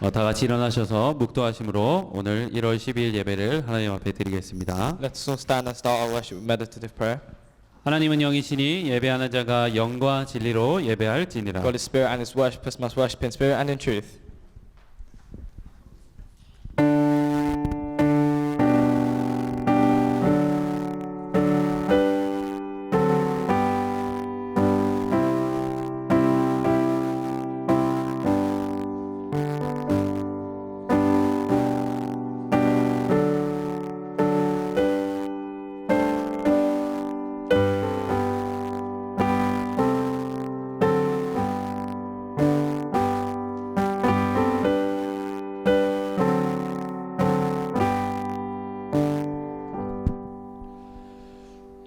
다 같이 일어나셔서 묵도하심으로 오늘 1월 12일 예배를 하나님 앞에 드리겠습니다. Let's all stand and start our worship with meditative prayer. 하나님은 영이시니 예배하는 자가 영과 진리로 예배할지니라. God is spirit and his worshippers must worship in spirit and in truth.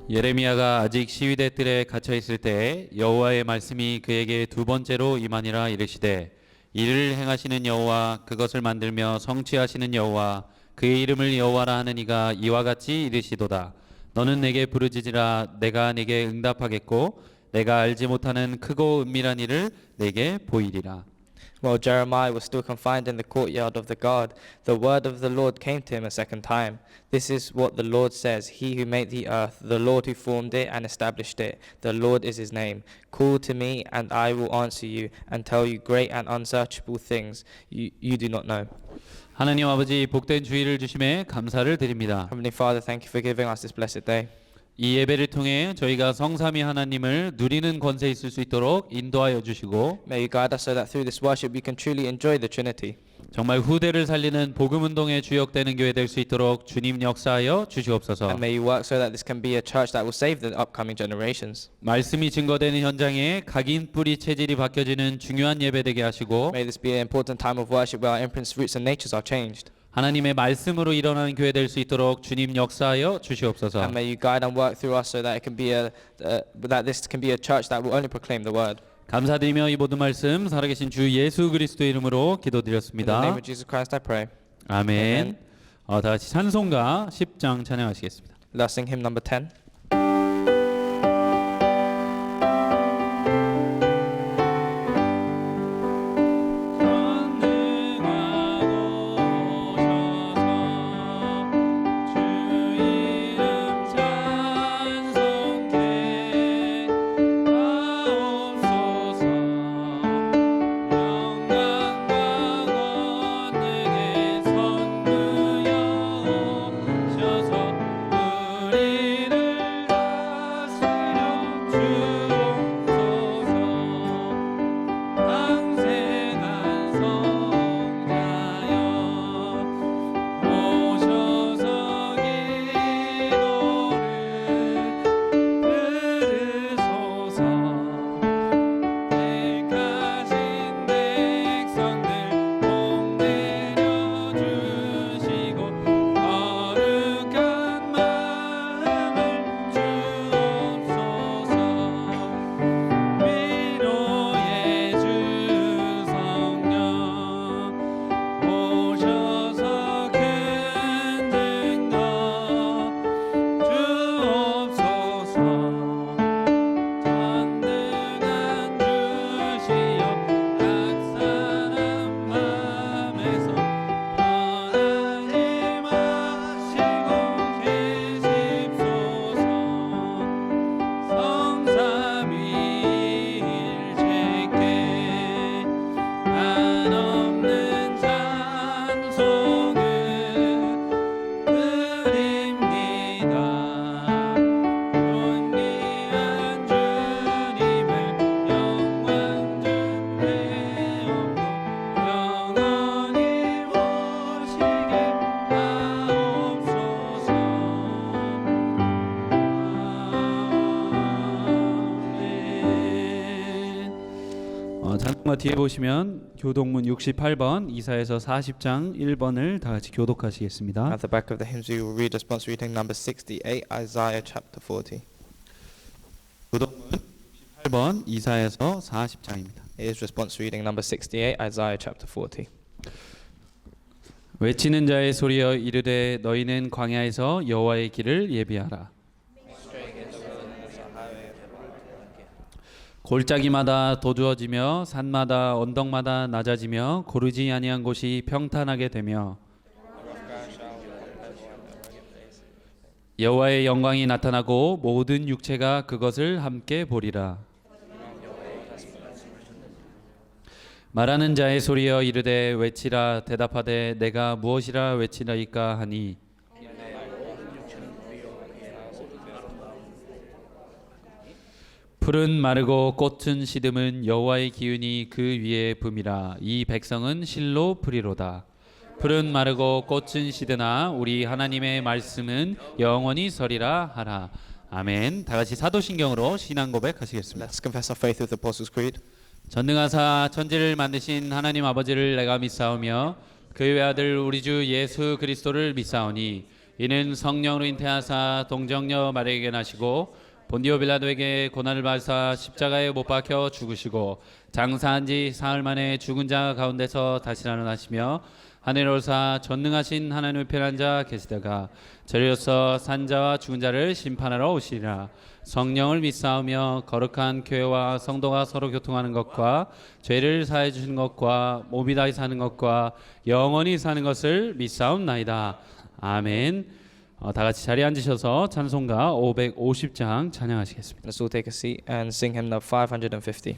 예레미야가 아직 시위대 뜰에 갇혀 있을 때 여호와의 말씀이 그에게 두 번째로 임하니라 이르시되 이를 행하시는 여호와 그것을 만들며 성취하시는 여호와 그의 이름을 여호와라 하는 이가 이와 같이 이르시도다. 너는 내게 부르짖으라 내가 내게 응답하겠고 내가 알지 못하는 크고 은밀한 일을 내게 보이리라. While Jeremiah was still confined in the courtyard of the guard, the word of the Lord came to him a second time. This is what the Lord says, He who made the earth, the Lord who formed it and established it, the Lord is his name. Call to me, and I will answer you, and tell you great and unsearchable things you do not know. 하나님 아버지 복된 주일을 주심에 감사를 드립니다. Heavenly Father, thank you for giving us this blessed day. 이 예배를 통해 저희가 성삼위 하나님을 누리는 권세 있을 수 있도록 인도하여 주시고 May you guide us so that through this worship we can truly enjoy the Trinity. 정말 후대를 살리는 복음 운동에 주역되는 교회 될 수 있도록 주님 역사하여 주시옵소서. And may you work so that this can be a church that will save the upcoming generations. 말씀이 증거되는 현장에 각인 뿌리 체질이 바뀌어지는 중요한 예배 되게 하시고 May this be an important time of worship where our imprints, roots and natures are changed. 하나님의 말씀으로 일어나는 교회 될 수 있도록 주님 역사하여 주시옵소서. And may you guide and work through us so that it can be that this can be a church that will only proclaim the word. 감사드리며 이 모든 말씀 살아계신 주 예수 그리스도의 이름으로 In the 기도드렸습니다. name of Jesus Christ I pray. 아멘. Amen. 다 같이 찬송가 10장 찬양하시겠습니다. Let's sing hymn number 10. 찬송가 뒤에 보시면 교독문 68번 이사에서 40장 1번을 다 같이 교독하시겠습니다. At the back of the hymns we will read response reading number 68, Isaiah chapter 40. 교독문 68번 이사에서 40장입니다. It is response reading number 68, Isaiah chapter 40. 외치는 자의 소리여 이르되 너희는 광야에서 여호와의 길을 예비하라. 골짜기마다 도두어지며 산마다 언덕마다 낮아지며 고르지 아니한 곳이 평탄하게 되며 여호와의 영광이 나타나고 모든 육체가 그것을 함께 보리라. 말하는 자의 소리여 이르되 외치라. 대답하되 내가 무엇이라 외치나이까 하니 풀은 마르고 꽃은 시듬은 여호와의 기운이 그 위에 붐이라. 이 백성은 실로 풀이로다. 풀은 마르고 꽃은 시드나 우리 하나님의 말씀은 영원히 서리라 하라. 아멘. 다 같이 사도신경으로 신앙 고백하시겠습니다. Let's confess our faith with the Apostles' Creed. 전능하사 천지를 만드신 하나님 아버지를 내가 믿사오며 그의 아들 우리 주 예수 그리스도를 믿사오니 이는 성령으로 잉태하사 동정녀 마리아에게 나시고 본디오 빌라도에게 고난을 받으사 십자가에 못 박혀 죽으시고 장사한 지 사흘 만에 죽은 자 가운데서 다시 살아나시며 하늘에 오르사 전능하신 하나님의 편한 자 계시다가 저리로서 산 자와 죽은 자를 심판하러 오시리라. 성령을 믿사오며 거룩한 교회와 성도가 서로 교통하는 것과 죄를 사해 주시는 것과 몸이 다히 사는 것과 영원히 사는 것을 믿사옵나이다. 아멘. 다 같이 자리에 앉으셔서 찬송가 550장 찬양하시겠습니다. Let's all take a seat and sing hymn number 550.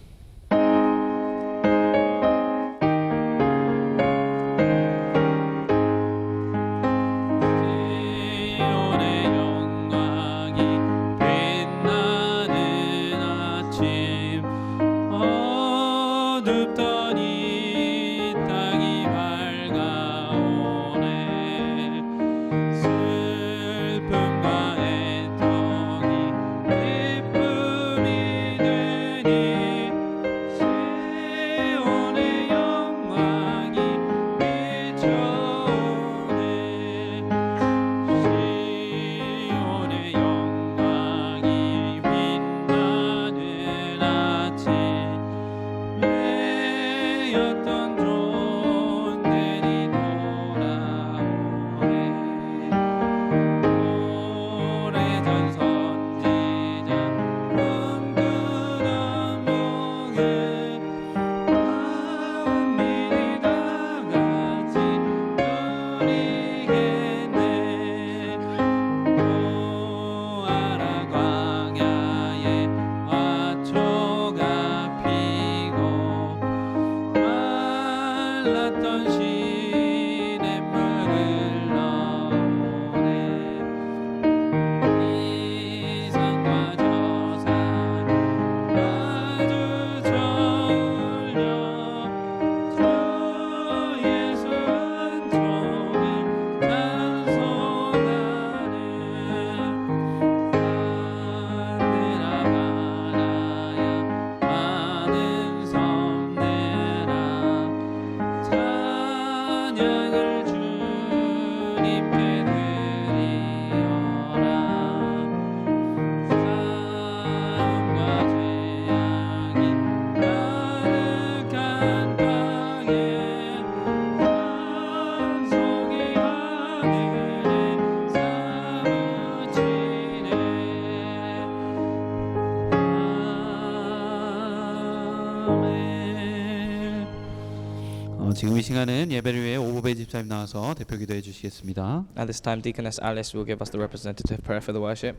지금 이 시간은 예배를 위해 오보배 집사님 나와서 대표 기도해 주시겠습니다. At this time, Deaconess Alice will give us the representative prayer for the worship.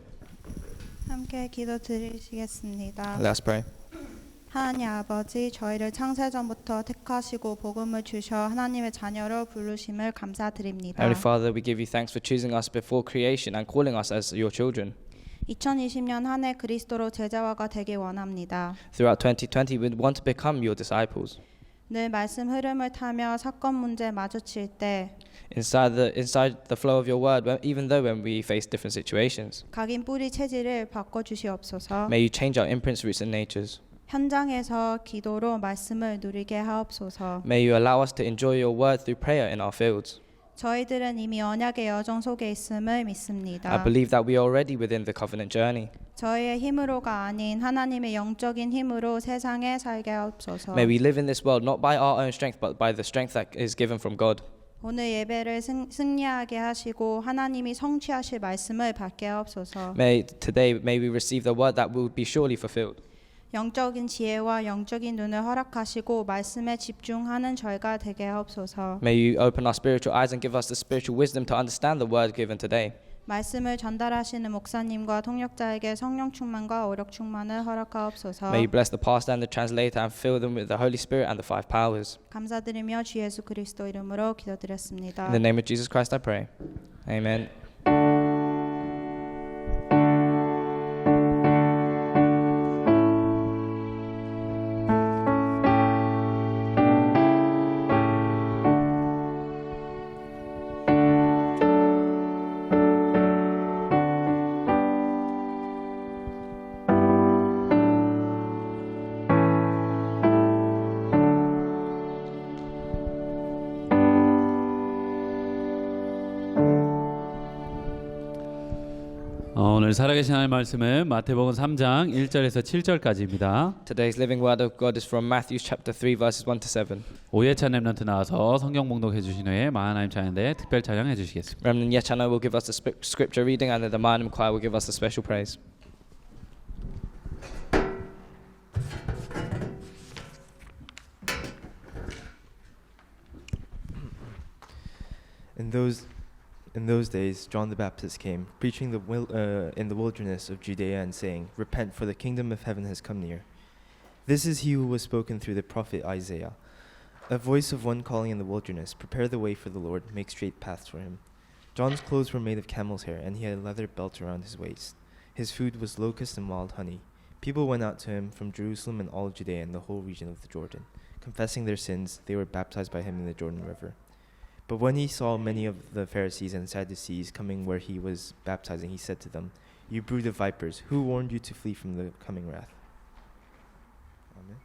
함께 기도 드리시겠습니다. Let us pray. 하나님 아버지, 저희를 창세전부터 택하시고 복음을 주셔 하나님의 자녀로 부르심을 감사드립니다. Heavenly Father, we give you thanks for choosing us before creation and calling us as your children. 2020년 한 해 그리스도로 제자화가 되길 원합니다. Throughout 2020, we want to become your disciples. 늘 말씀 흐름을 타며 사건 문제 마주칠 때 Inside the flow of your word, even though when we face different situations, 각인 뿌리 체질을 바꿔 주시옵소서. may you change our imprints, roots, and natures. 현장에서 기도로 말씀을 누리게 하옵소서. May you allow us to enjoy your word through prayer in our fields. 저희들은 이미 언약의 여정 속에 있음을 믿습니다. I believe that we are already within the covenant journey. 저희의 힘으로가 아닌 하나님의 영적인 힘으로 세상에 살게 하옵소서. May we live in this world not by our own strength, but by the strength that is given from God. 오늘 예배를 승리하게 하시고 하나님이 성취하실 말씀을 받게 하옵소서. May we receive the word that will be surely fulfilled. 영적인 지혜와 영적인 눈을 허락하시고 말씀에 집중하는 저희가 되게 하옵소서. May you open our spiritual eyes and give us the spiritual wisdom to understand the word given today. 말씀을 전달하시는 목사님과 통역자에게 성령 충만과 오력 충만을 허락하옵소서. May you bless the pastor and the translator and fill them with the Holy Spirit and the five powers. 감사드리며 주 예수 그리스도 이름으로 기도드렸습니다. In the name of Jesus Christ I pray. Amen. 오늘 살아계신 하나님의 말씀은 마태복음 3장 1절에서 7절까지입니다. Today's living word of God is from Matthew chapter 3 verses 1 to 7. 5회차 렘넌트 나와서 성경 봉독해 주신 후에 마하나임 찬양대 특별 찬양해 주시겠습니다. Remnant Yechano will give us the scripture reading and then the Mahanim choir will give us the special praise. In those days, John the Baptist came, preaching in the wilderness of Judea and saying, "Repent, for the kingdom of heaven has come near." This is he who was spoken through the prophet Isaiah. A voice of one calling in the wilderness, "Prepare the way for the Lord, make straight paths for him." John's clothes were made of camel's hair, and he had a leather belt around his waist. His food was locusts and wild honey. People went out to him from Jerusalem and all Judea and the whole region of the Jordan. Confessing their sins, they were baptized by him in the Jordan River. But when he saw many of the Pharisees and Sadducees coming where he was baptizing, he said to them, "You brood of vipers, who warned you to flee from the coming wrath?" Amen.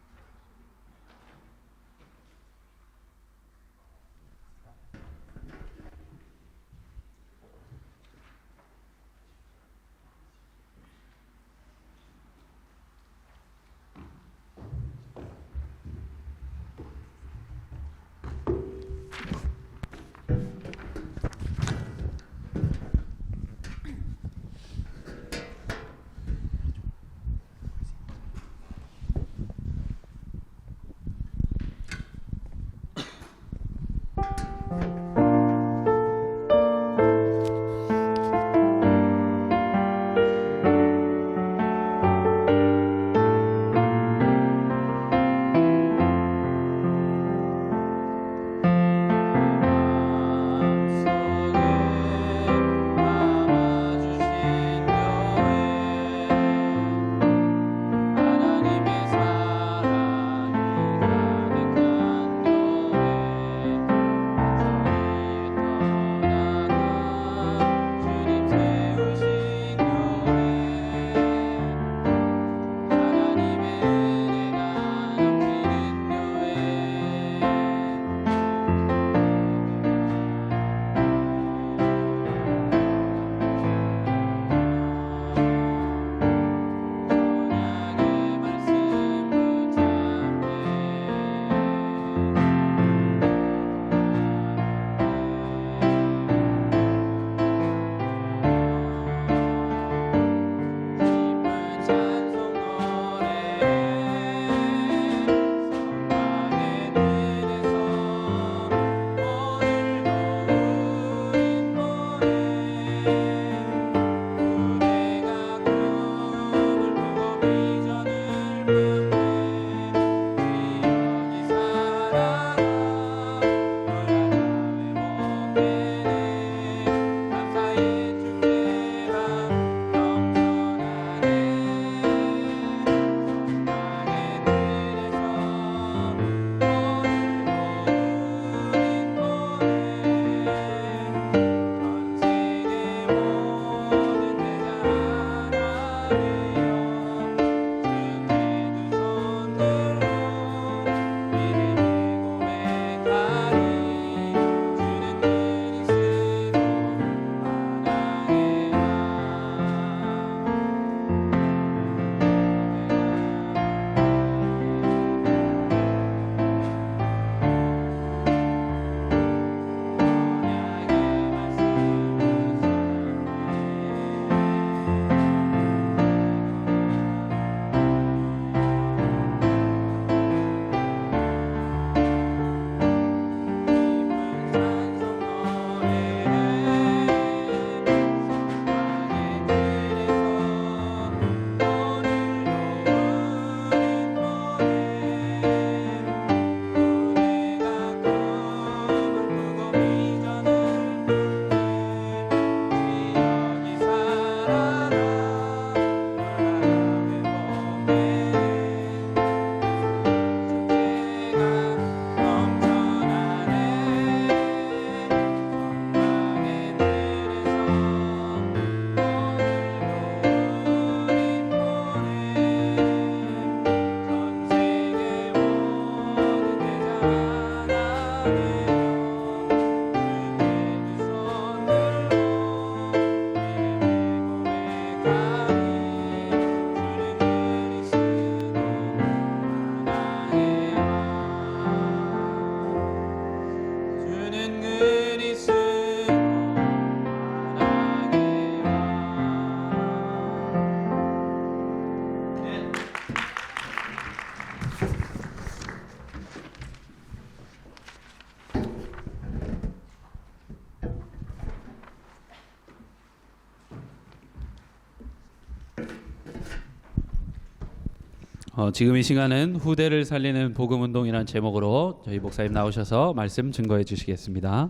지금 이 시간은 후대를 살리는 복음운동이라는 제목으로 저희 목사님 나오셔서 말씀 증거해 주시겠습니다.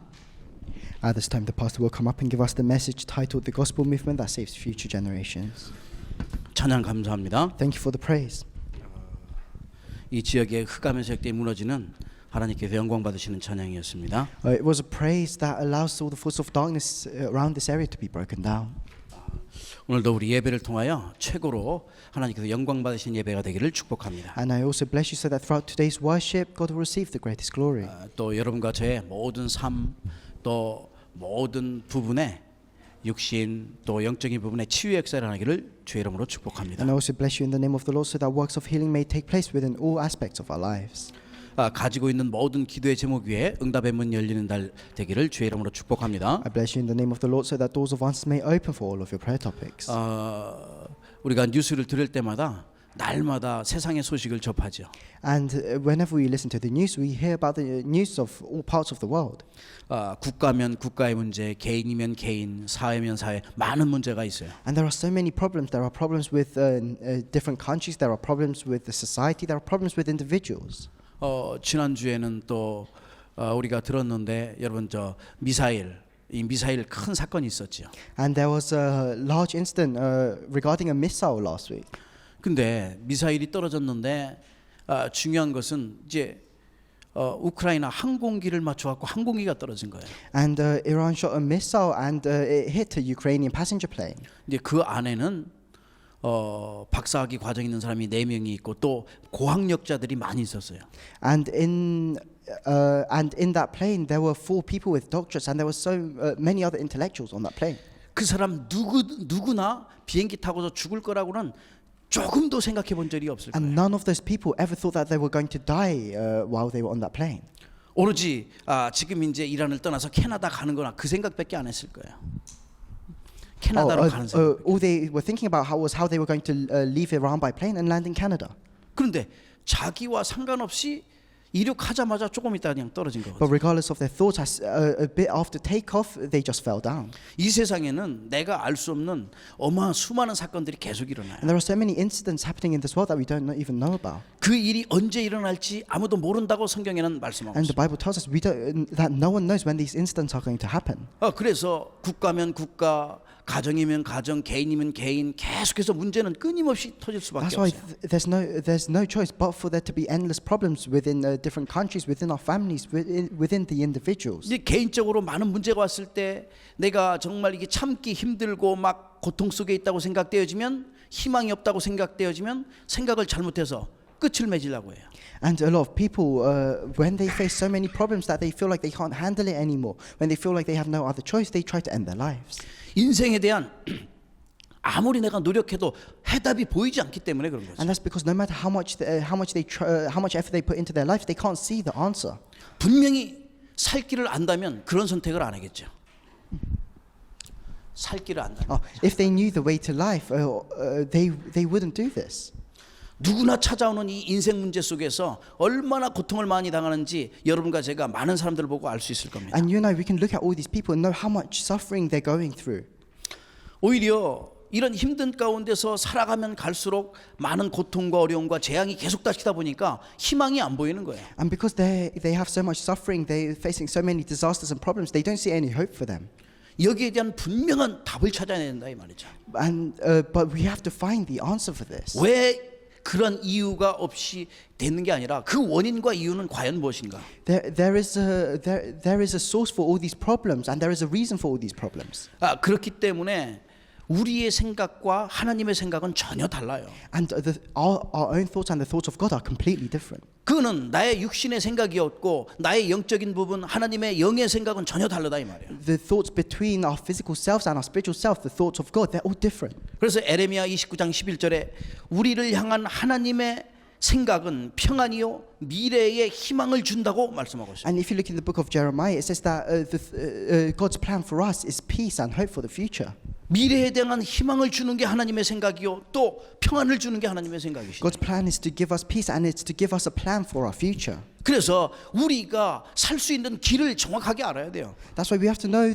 At this time, the pastor will come up and give us the message titled "The Gospel Movement That Saves Future Generations." 찬양 감사합니다. Thank you for the praise. 이 지역의 흑암의 세력들이 무너지는 하나님께서 영광 받으시는 찬양이었습니다. It was a praise that allows all the forces of darkness around this area to be broken down. 오늘도 우리 예배를 통하여 최고로 하나님께서 영광 받으시는 예배가 되기를 축복합니다. And I also bless you so that throughout today's worship, God will receive the greatest glory. 또 여러분과 저의 모든 삶, 또 모든 부분에 육신 또 영적인 부분에 치유의 역사를 하기를 주의 이름으로 축복합니다. And I also bless you in the name of the Lord so that works of healing may take place within all aspects of our lives. 가지고 있는 모든 기도의 제목 위에 응답의 문 열리는 날 되기를 주의 이름으로 축복합니다. I bless you in the name of the Lord so that doors of answers may open for all of your prayer topics. 우리가 뉴스를 들을 때마다 날마다 세상의 소식을 접하죠. And whenever we listen to the news, we hear about the news of all parts of the world. 국가면 국가의 문제, 개인이면 개인, 사회면 사회, 많은 문제가 있어요. And there are so many problems. There are problems with different countries. There are problems with the society. There are problems with individuals. 지난주에는 또 우리가 들었는데 여러분 이 미사일 큰 사건이 있었죠. And there was a large incident regarding a missile last week. 근데 미사일이 떨어졌는데 중요한 것은 이제 우크라이나 항공기를 맞춰갖고 항공기가 떨어진 거예요. And Iran shot a missile and it hit a Ukrainian passenger plane. 이제 그 안에는 박사학위 과정 있는 사람이 4명이 있고 또 고학력자들이 많이 있었어요. And in that plane there were 4 people with doctorates and there were so many other intellectuals on that plane. 그 사람 누구나 비행기 타고서 죽을 거라고는 조금도 생각해 본 적이 없을 And 거예요. none of those people ever thought that they were going to die while they were on that plane. 오로지 지금 이제 이란을 떠나서 캐나다 가는 거나 그 생각밖에 안 했을 거예요. 캐나다로 가는 생각. All they were thinking about was how they were going to leave Iran by plane and land in Canada. 그런데 자기와 상관없이 이륙하자마자 조금 있다 그냥 떨어진 But 거거든요. regardless of their thoughts, a bit after takeoff, they just fell down. 이 세상에는 내가 알 수 없는 어마어마한 수많은 사건들이 계속 일어나요. And there are so many incidents happening in this world that we don't even know about. 그 일이 언제 일어날지 아무도 모른다고 성경에는 말씀하고 And the 있습니다. Bible tells us that no one knows when these incidents are going to happen. 그래서 국가면 국가, 가정이면 가정, 개인이면 개인 계속해서 문제는 끊임없이 터질 수밖에 That's why 없어요. there's no choice but for there to be endless problems within different countries, within our families, within the individuals. 이제 개인적으로 많은 문제가 왔을 때 내가 정말 이게 참기 힘들고 막 고통 속에 있다고 생각되어지면 희망이 없다고 생각되어지면 생각을 잘못해서 끝을 맺으려고 해요. And a lot of people, when they face so many problems that they feel like they can't handle it anymore, when they feel like they have no other choice, they try to end their lives. 인생에 대한 아무리 내가 노력해도 해답이 보이지 않기 때문에 그런 거죠. And that's because no matter how much effort they put into their life, they can't see the answer. 분명히 살 길을 안다면 그런 선택을 안 하겠죠. 살 길을 안다면. If they knew the way to life, they wouldn't do this. 누구나 찾아오는 이 인생 문제 속에서 얼마나 고통을 많이 당하는지 여러분과 제가 많은 사람들을 보고 알 수 있을 겁니다. And you know, we can look at all these people and know how much suffering they're going through. 오히려 이런 힘든 가운데서 살아가면 갈수록 많은 고통과 어려움과 재앙이 계속 닥치다 보니까 희망이 안 보이는 거예요. And because they have so much suffering, they're facing so many disasters and problems, they don't see any hope for them. 여기에 대한 분명한 답을 찾아야 된다 이 말이죠. And but we have to find the answer for this. 왜 그런 이유가 없이 되는 게 아니라 그 원인과 이유는 과연 무엇인가? There is a source for all these problems, and there is a reason for all these problems. 그렇기 때문에 우리의 생각과 하나님의 생각은 전혀 달라요. And our own thoughts and the thoughts of God are completely different. 그거는 나의 육신의 생각이었고 나의 영적인 부분 하나님의 영의 생각은 전혀 다르다 이 말이에요. The thoughts between our physical selves and our spiritual self, the thoughts of God, they're all different. 그래서 에레미야 29장 11절에 우리를 향한 하나님의 생각은 평안이요 미래의 희망을 준다고 말씀하고 있어요. And if you look in the book of Jeremiah, it says that God's plan for us is peace and hope for the future. 미래에 대한 희망을 주는 게 하나님의 생각이요 또 평안을 주는 게 하나님의 생각이시죠. God's plan is to give us peace and it's to give us a plan for our future. 그래서 우리가 살 수 있는 길을 정확하게 알아야 돼요. That's why we have to know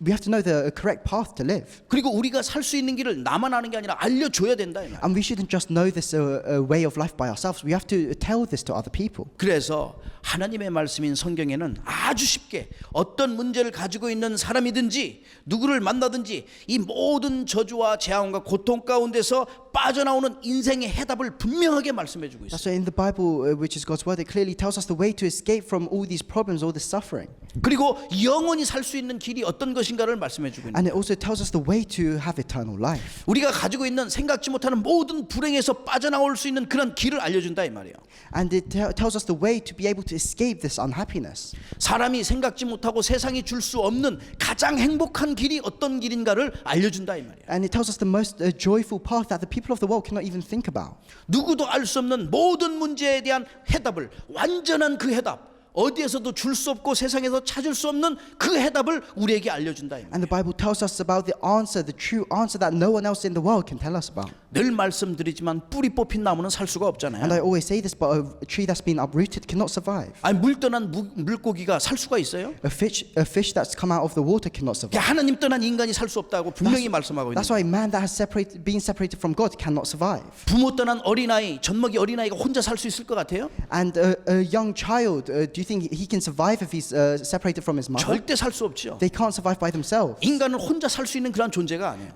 We have to know the correct path to live. 그리고 우리가 살 수 있는 길을 나만 아는 게 아니라 알려줘야 된다 이 말이에요. And we shouldn't just know this way of life by ourselves. We have to tell this to other people. 그래서 하나님의 말씀인 성경에는 아주 쉽게 어떤 문제를 가지고 있는 사람이든지 누구를 만나든지 이 모든 저주와 재앙과 고통 가운데서 빠져나오는 인생의 해답을 분명하게 말씀해 주고 있어요. That's why in the Bible, which is God's word, it clearly tells us the way to escape from all these problems, all this suffering. 그리고 영원히 살 수 있는 길이 어떤 것인가를 말씀해 주고 있는 And 거예요. it also tells us the way to have eternal life. 우리가 가지고 있는 생각지 못하는 모든 불행에서 빠져나올 수 있는 그런 길을 알려준다 이 말이에요. And it tells us the way to be able to escape this unhappiness. 사람이 생각지 못하고 세상이 줄 수 없는 가장 행복한 길이 어떤 길인가를 알려준다 이 말이에요. And it tells us the most joyful path that the people of the world cannot even think about. 누구도 알 수 없는 모든 문제에 대한 해답을, 완전한 그 해답, 어디에서도 줄 수 없고 세상에서 찾을 수 없는 그 해답을 우리에게 알려준다 이 말이에요. And the Bible tells us about the answer, the true answer that no one else in the world can tell us about. 늘 말씀드리지만 뿌리 뽑힌 나무는 살 수가 없잖아요. And I always say this, but a tree that's been uprooted cannot survive. 아니 물 떠난 물고기가 살 수가 있어요? A fish that's come out of the water cannot survive. 하나님 떠난 인간이 살 수 없다고 분명히 말씀하고 있는 That's 거예요. why man that has been separated from God cannot survive. 부모 떠난 어린아이, 젖먹이 어린아이가 혼자 살 수 있을 것 같아요? And a young child, do you think he can survive if he's separated from his mother? 절대 살 수 없죠. They can't survive by themselves. 인간은 혼자 살 수 있는 그런 존재가 아니에요.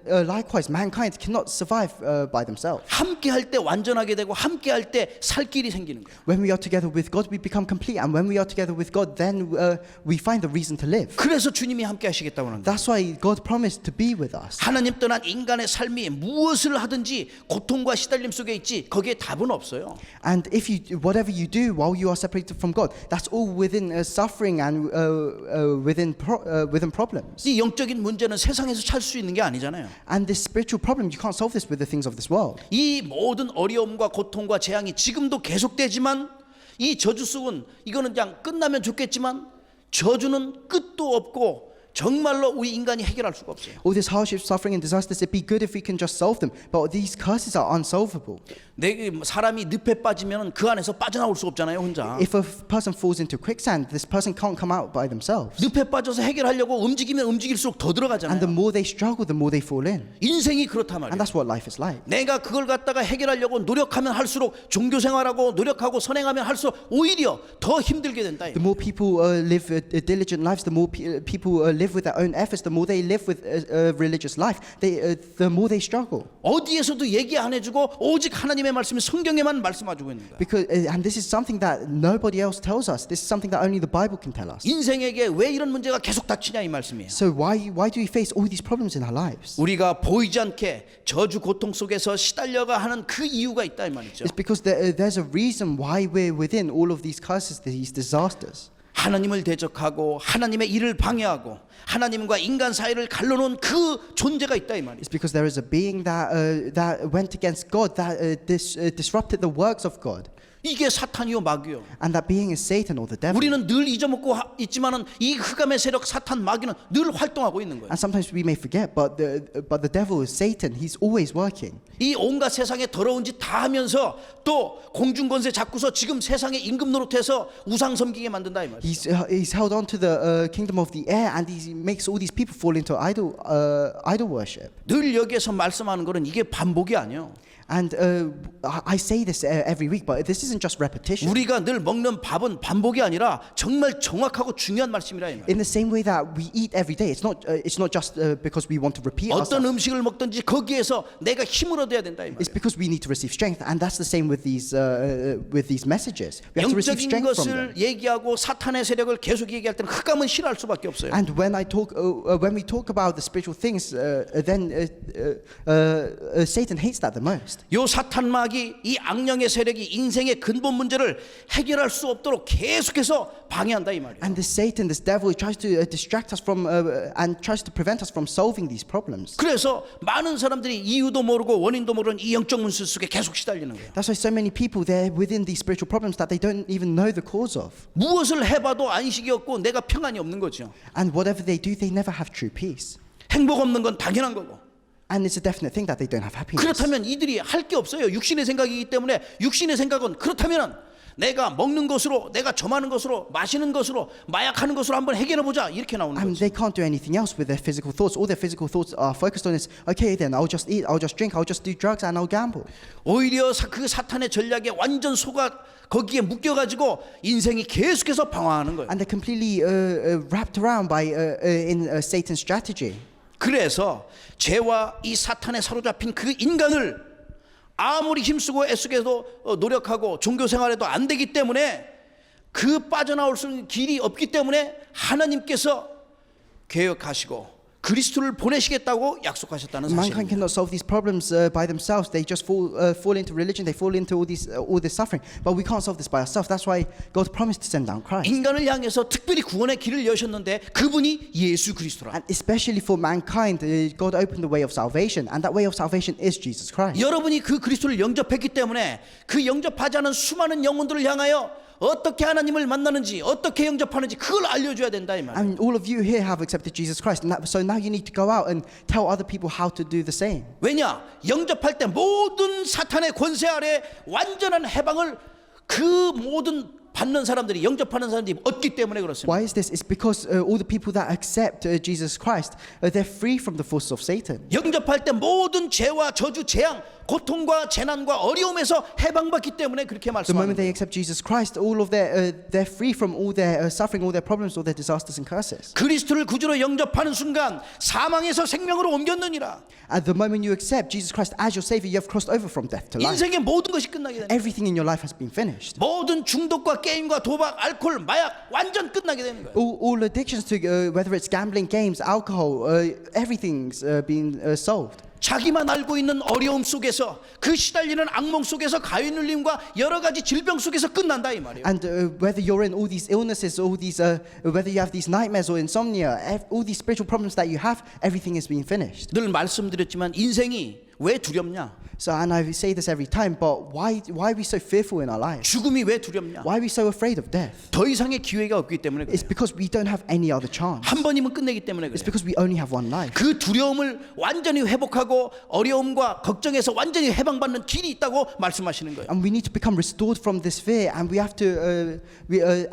Likewise, mankind cannot survive by themselves. 함께 할 때 완전하게 되고 함께 할 때 살 길이 생기는 거예요. When we are together with God, we become complete. And when we are together with God, then we find the reason to live. 그래서 주님이 함께 하시겠다고 하는 거예요. That's why God promised to be with us. 하나님 떠난 인간의 삶이 무엇을 하든지 고통과 시달림 속에 있지 거기에 답은 없어요. And if whatever you do while you are separated from God, that's all within suffering and within problems. 이 영적인 문제는 세상에서 찾을 수 있는 게 아니잖아요. And this spiritual problem, you can't solve this with the things of this world. 이 모든 어려움과 고통과 재앙이 지금도 계속되지만 이 저주 속은 이거는 그냥 끝나면 좋겠지만 저주는 끝도 없고 정말로 우리 인간이 해결할 수가 없어요. All this hardship, suffering, and disasters, it'd be good if we can just solve them. But these curses are unsolvable. 내 사람이 늪에 빠지면 그 안에서 빠져나올 수 없잖아요, 혼자. If a person falls into quicksand, this person can't come out by themselves. 늪에 빠져서 해결하려고 움직이면 움직일수록 더 And the 들어가잖아요. more they struggle, the more they fall in. 인생이 그렇단 And 말이에요. that's what life is like. 내가 그걸 갖다가 해결하려고 노력하면 할수록 종교 생활하고 노력하고 선행하면 할수록 오히려 더 힘들게 된다. The more people live diligent lives, the more people live with their own efforts, the more they live with a religious life, the more they struggle. 어디에서도 얘기 안 해주고 오직 하나님의 말씀이 성경에만 말씀해주고 있는 거야. Because and this is something that nobody else tells us. This is something that only the Bible can tell us. 인생에게 왜 이런 문제가 계속 닥치냐 이 말씀이에요. So why do we face all these problems in our lives? 우리가 보이지 않게 저주 고통 속에서 시달려가 하는 그 이유가 있다 이 말이죠. It's because there's a reason why we're within all of these curses, these disasters. 하나님을 대적하고 하나님의 일을 방해하고 하나님과 인간 사이를 갈라놓은 그 존재가 있다 이 말이에요. It's because there is a being that went against God, that disrupted the works of God. 이게 사탄이요 마귀요. And that being is Satan or the devil. 우리는 늘 잊어먹고 있지만은 이 흑암의 세력 사탄 마귀는 늘 활동하고 있는 거예요. And sometimes we may forget, but the devil is Satan. He's always working. 이 온갖 세상에 더러운 짓 다 하면서 또 공중권세 잡고서 지금 세상의 임금 노릇해서 우상 섬기게 만든다 이 말이에요. He's held on to the kingdom of the air, and he makes all these people fall into idol worship. 늘 여기에서 말씀하는 거는 이게 반복이 아니에요. And I say this every week, but this isn't just repetition. 우리가 늘 먹는 밥은 반복이 아니라 정말 정확하고 중요한 말씀이라 이 말이에요. In the same way that we eat every day, it's not just because we want to repeat 어떤 ourselves. 음식을 먹든지 거기에서 내가 힘을 얻어야 된다 이 It's 말이에요. because we need to receive strength, and that's the same with these messages. We have to receive 영적인 strength from them. 것을 얘기하고 사탄의 세력을 계속 얘기할 때는 흑암은 싫어할 수밖에 없어요. And when we talk about the spiritual things, then Satan hates that the most. 요 사탄 마귀 이 악령의 세력이 인생의 근본 문제를 해결할 수 없도록 계속해서 방해한다 이 말이에요. And this Satan, this devil, tries to distract us from and tries to prevent us from solving these problems. 그래서 많은 사람들이 이유도 모르고 원인도 모르는 이 영적 문제 속에 계속 시달리는 거예요. That's why so many people, they're within these spiritual problems that they don't even know the cause of. 무엇을 해봐도 안식이 없고 내가 평안이 없는 거죠. And whatever they do, they never have true peace. 행복 없는 건 당연한 거고. And it's a definite thing that they don't have happiness. 그렇다면 이들이 할 게 없어요. 육신의 생각이기 때문에 육신의 생각은 그렇다면 내가 먹는 것으로, 내가 점하는 것으로, 마시는 것으로, 마약하는 것으로 한번 해결해 보자 이렇게 나오는 And 거죠. they can't do anything else with their physical thoughts. All their physical thoughts are focused on is, okay, then I'll just eat, I'll just drink, I'll just do drugs, and I'll gamble. 오히려 그 사탄의 전략에 완전 속아 거기에 묶여가지고 인생이 계속해서 방황하는 거예요. And they're completely wrapped around by in Satan's strategy. 그래서 죄와 이 사탄에 사로잡힌 그 인간을 아무리 힘쓰고 애쓰게도 노력하고 종교 생활에도 안 되기 때문에 그 빠져나올 수 있는 길이 없기 때문에 하나님께서 계획하시고 그리스도를 보내시겠다고 약속하셨다는 Mankind 사실입니다. cannot solve these problems by themselves. They just fall into religion. They fall into all this suffering. But we can't solve this by ourselves. That's why God promised to send down Christ. 인간을 향해서 특별히 구원의 길을 여셨는데 그분이 예수 그리스도라. And especially for mankind, God opened the way of salvation, and that way of salvation is Jesus Christ. 여러분이 그 그리스도를 영접했기 때문에 그 영접하지 않은 수많은 영혼들을 향하여 어떻게 하나님을 만나는지 어떻게 영접하는지 그걸 알려줘야 된다 이 말이에요. And all of you here have accepted Jesus Christ, and so now you need to go out and tell other people how to do the same. 왜냐? 영접할 때 모든 사탄의 권세 아래 완전한 해방을 그 모든 받는 사람들이 영접하는 사람들이 얻기 때문에 그렇습니다. Why is this? It's because all the people that accept Jesus Christ, they're free from the forces of Satan. 영접할 때 모든 죄와 저주, 재앙, 고통과 재난과 어려움에서 해방받기 때문에 그렇게 The moment 말씀합니다. they accept Jesus Christ, all of they're free from all their suffering, all their problems, all their disasters and curses. 그리스도를 구주로 영접하는 순간 사망에서 생명으로 옮겼느니라. At the moment you accept Jesus Christ as your Savior, you have crossed over from death to life. 인생의 모든 것이 끝나게 됩니다. Everything in your life has been finished. 모든 중독과 게임과 도박, 알코올, 마약 완전 끝나게 되는 거예요. All addictions to whether it's gambling, games, alcohol, everything's been solved. 자기만 알고 있는 어려움 속에서 그 시달리는 악몽 속에서 가위 눌림과 여러 가지 질병 속에서 끝난다 이 말이에요. And whether you're in all these illnesses, all these, whether you have these nightmares or insomnia, all these spiritual problems that you have, everything has been finished. 늘 말씀드렸지만 인생이 왜 두렵냐? So, and I say this every time, but why are we so fearful in our lives? 죽음이 왜 두렵냐? Why are we so afraid of death? 더 이상의 기회가 없기 때문에 It's 그래요. because we don't have any other chance. 한 번이면 끝내기 때문에 It's 그래요. because we only have one life. 그 두려움을 완전히 회복하고 어려움과 걱정에서 완전히 해방받는 길이 있다고 말씀하시는 거예요. And we need to become restored from this fear, and we have to,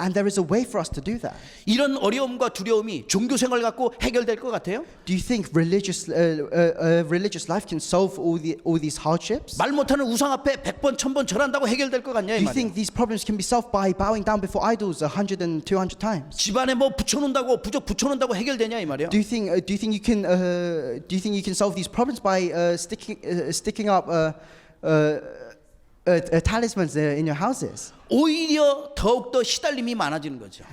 and there is a way for us to do that. 이런 어려움과 두려움이 종교 생활 갖고 해결될 것 같아요? Do you think religious life can solve all these hardships? 말 못하는 우상 앞에 100번 1000번 절한다고 해결될 것 같냐 Do 이 you think 말이에요. these problems can be solved by bowing down before idols 100 and 200 times? 집안에 뭐 붙여놓는다고 부적 붙여놓는다고 해결되냐 이 말이에요. Do you think you can solve these problems by sticking up talismans in your houses? 오히려 더욱더 시달림이 많아지는 거죠.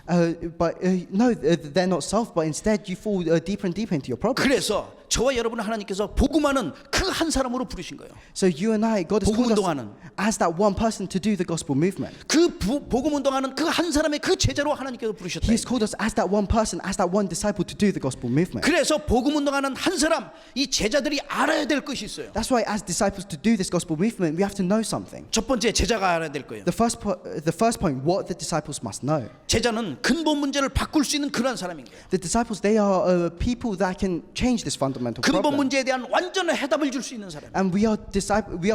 But no, they're not solved. But instead, you fall deeper and deeper into your problems. 그래서 저와 여러분 하나님께서 복음하는 그 한 사람으로 부르신 거예요. So you and I, God has 복음 called us 운동하는. as that one person to do the gospel movement. 그 복음 운동하는 그 한 사람의 그 제자로 하나님께서 부르셨다. He has called us as that one person, as that one disciple to do the gospel movement. 그래서 복음 운동하는 한 사람, 이 제자들이 알아야 될 것이 있어요. That's why, as disciples, to do this gospel movement, we have to know something. 첫 번째 제자가 알아야 될 거예요. The first point, what the disciples must know. 제자는 근본 문제를 바꿀 수 있는 그런 사람인 거예요. The disciples, they are people that can change this fundamental 근본 problem. 문제에 대한 완전한 해답을 줄 수 있는 사람. And we are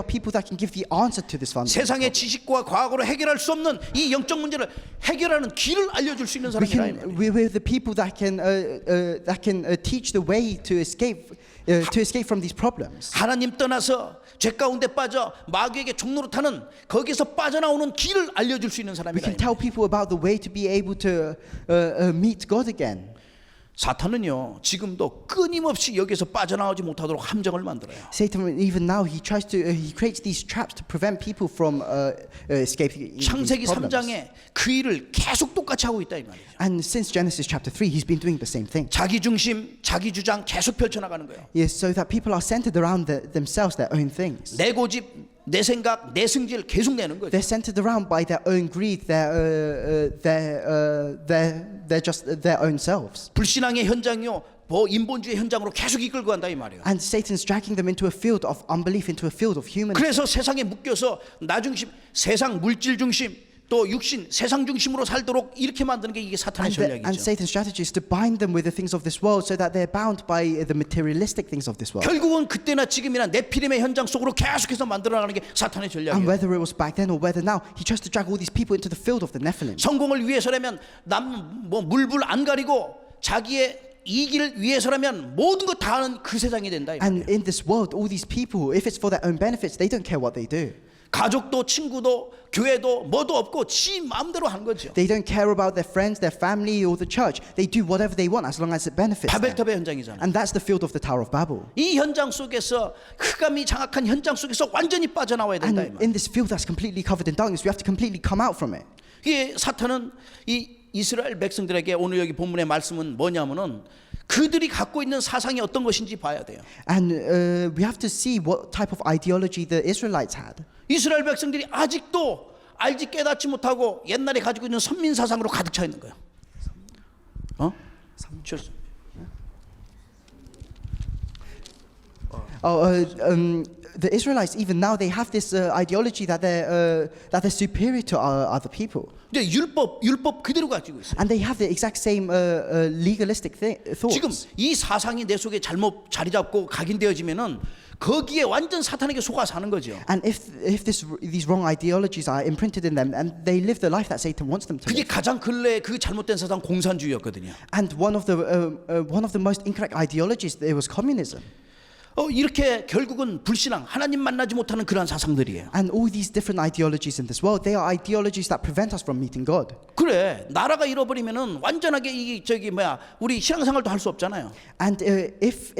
people that can give the answer to this fundamental 세상의 problem. 지식과 과학으로 해결할 수 없는 이 영적 문제를 해결하는 길을 알려줄 수 있는 사람이라 이 말이에요. We're the people that can teach the way to escape from these problems. 하나님 떠나서 죄 가운데 빠져 마귀에게 종로로 타는 거기에서 빠져나오는 길을 알려줄 수 있는 We 사람이라. can tell people about the way to be able to meet God again. 사탄은요 지금도 끊임없이 여기서 빠져나오지 못하도록 함정을 만들어요. Satan, even now, he creates these traps to prevent people from escaping these 창세기 problems. 3장에 그 일을 계속 똑같이 하고 있다 이 말이죠. And since Genesis chapter 3, he's been doing the same thing. 자기 중심, 자기 주장 계속 펼쳐나가는 거예요. Yes, so that people are centered around themselves, their own things. 내 고집, 내 생각, 내 승질 계속 내는 거죠. They're centered around by their own greed, they're just their own selves. 불신앙의 현장이요, 인본주의 현장으로 계속 이끌고 간다 이 말이에요. And Satan's dragging them into a field of unbelief, into a field of human. 그래서 세상에 묶여서 나 중심, 세상 물질 중심, 또 육신, 세상 중심으로 살도록 이렇게 만드는 게 이게 사탄의 And 전략이죠. Satan's strategy is to bind them with the things of this world so that they're bound by the materialistic things of this world. 결국은 그때나 지금이나 네피림의 현장 속으로 계속해서 만들어나가는 게 사탄의 And 전략이에요. whether it was back then or whether now, he tries to drag all these people into the field of the Nephilim. 성공을 위해서라면 남 뭐 물불 안 가리고 자기의 이기를 위해서라면 모든 것 다 하는 그 세상이 된다. 이 말이에요. And in this world, all these people, if it's for their own benefits, they don't care what they do. 가족도 친구도 교회도 뭐도 없고 지 마음대로 하는 거죠. They don't care about their friends, their family, or the church. They do whatever they want as long as it benefits them. 바벨탑의 현장이잖아요. And that's the field of the Tower of Babel. 이 현장 속에서 흑암이 장악한 현장 속에서 완전히 빠져나와야 된다. 이 And 말. in this field that's completely covered in darkness, we have to completely come out from it. 이게 사탄은 이 이스라엘 백성들에게 오늘 여기 본문의 말씀은 뭐냐면은 그들이 갖고 있는 사상이 어떤 것인지 봐야 돼요. And we have to see what type of ideology the Israelites had. 이스라엘 백성들이 아직도 알지 깨닫지 못하고 옛날에 가지고 있는 선민 사상으로 가득 차 있는 거예요. 어? The Israelites, even now, they have this ideology that they're superior to other people. 근데 율법 그대로 가지고 있어요. And they have the exact same legalistic 지금 thoughts. 이 사상이 내 속에 잘못 자리 잡고 각인되어지면은 거기에 완전 사탄에게 속아 사는 거죠. And if these wrong ideologies are imprinted in them, and they live the life that Satan wants them to 그게 live. 가장 근래 그 잘못된 사상 공산주의였거든요. And one of the most incorrect ideologies, it was communism. 이렇게 결국은 불신앙, 하나님 만나지 못하는 그러한 사상들이에요. And all these different ideologies in this world, they are ideologies that prevent us from meeting God. 그래, 나라가 잃어버리면은 완전하게 이 우리 신앙생활도 할 수 없잖아요. And if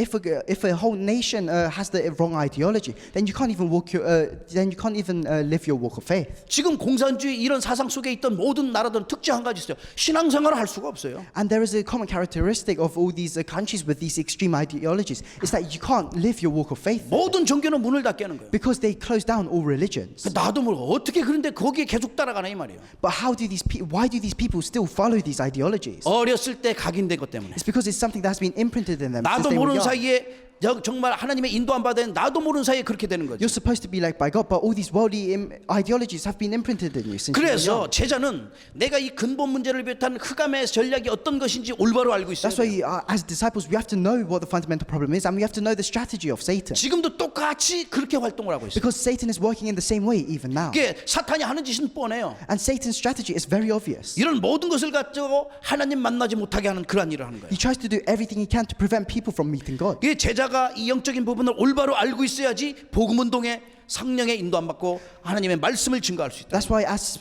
a whole nation has the wrong ideology, then you can't even live your walk of faith. 지금 공산주의 이런 사상 속에 있던 모든 나라들은 특징 한 가지 있어요. 신앙생활을 할 수가 없어요. And there is a common characteristic of all these countries with these extreme ideologies, is that you can't live your walk of faith 모든 종교는 문을 닫게 하는 거예요. because they close down all religions. 나도 모르고 어떻게 그런데 거기에 계속 따라가나 이 말이에요. But why do these people still follow these ideologies? 어렸을 때 각인된 것 때문에. It's because it's something that's been imprinted in them since 나도 they were 모르는 young. 사이에 정말 하나님의 인도 안 받은 나도 모르는 사이에 그렇게 되는 거죠. You're supposed to be led by God, but all these worldly ideologies have been imprinted in you since you were 그래서 young. 제자는 내가 이 근본 문제를 비롯한 흑암의 전략이 어떤 것인지 올바로 알고 있어야 That's 돼요. why as disciples we have to know what the fundamental problem is, and we have to know the strategy of Satan. 지금도 똑같이 그렇게 활동을 하고 있어요. Because Satan is working in the same way even now. 이게 사탄이 하는 짓은 뻔해요. And Satan's strategy is very obvious. 이런 모든 것을 가지고 하나님 만나지 못하게 하는 그런 일을 하는 거예요. He tries to do everything he can to prevent people from meeting God. 이 제자가 이 영적인 부분을 올바로 알고 있어야지 복음 운동에 성령의 인도 안 받고 하나님의 말씀을 증거할 수 있다. That's why as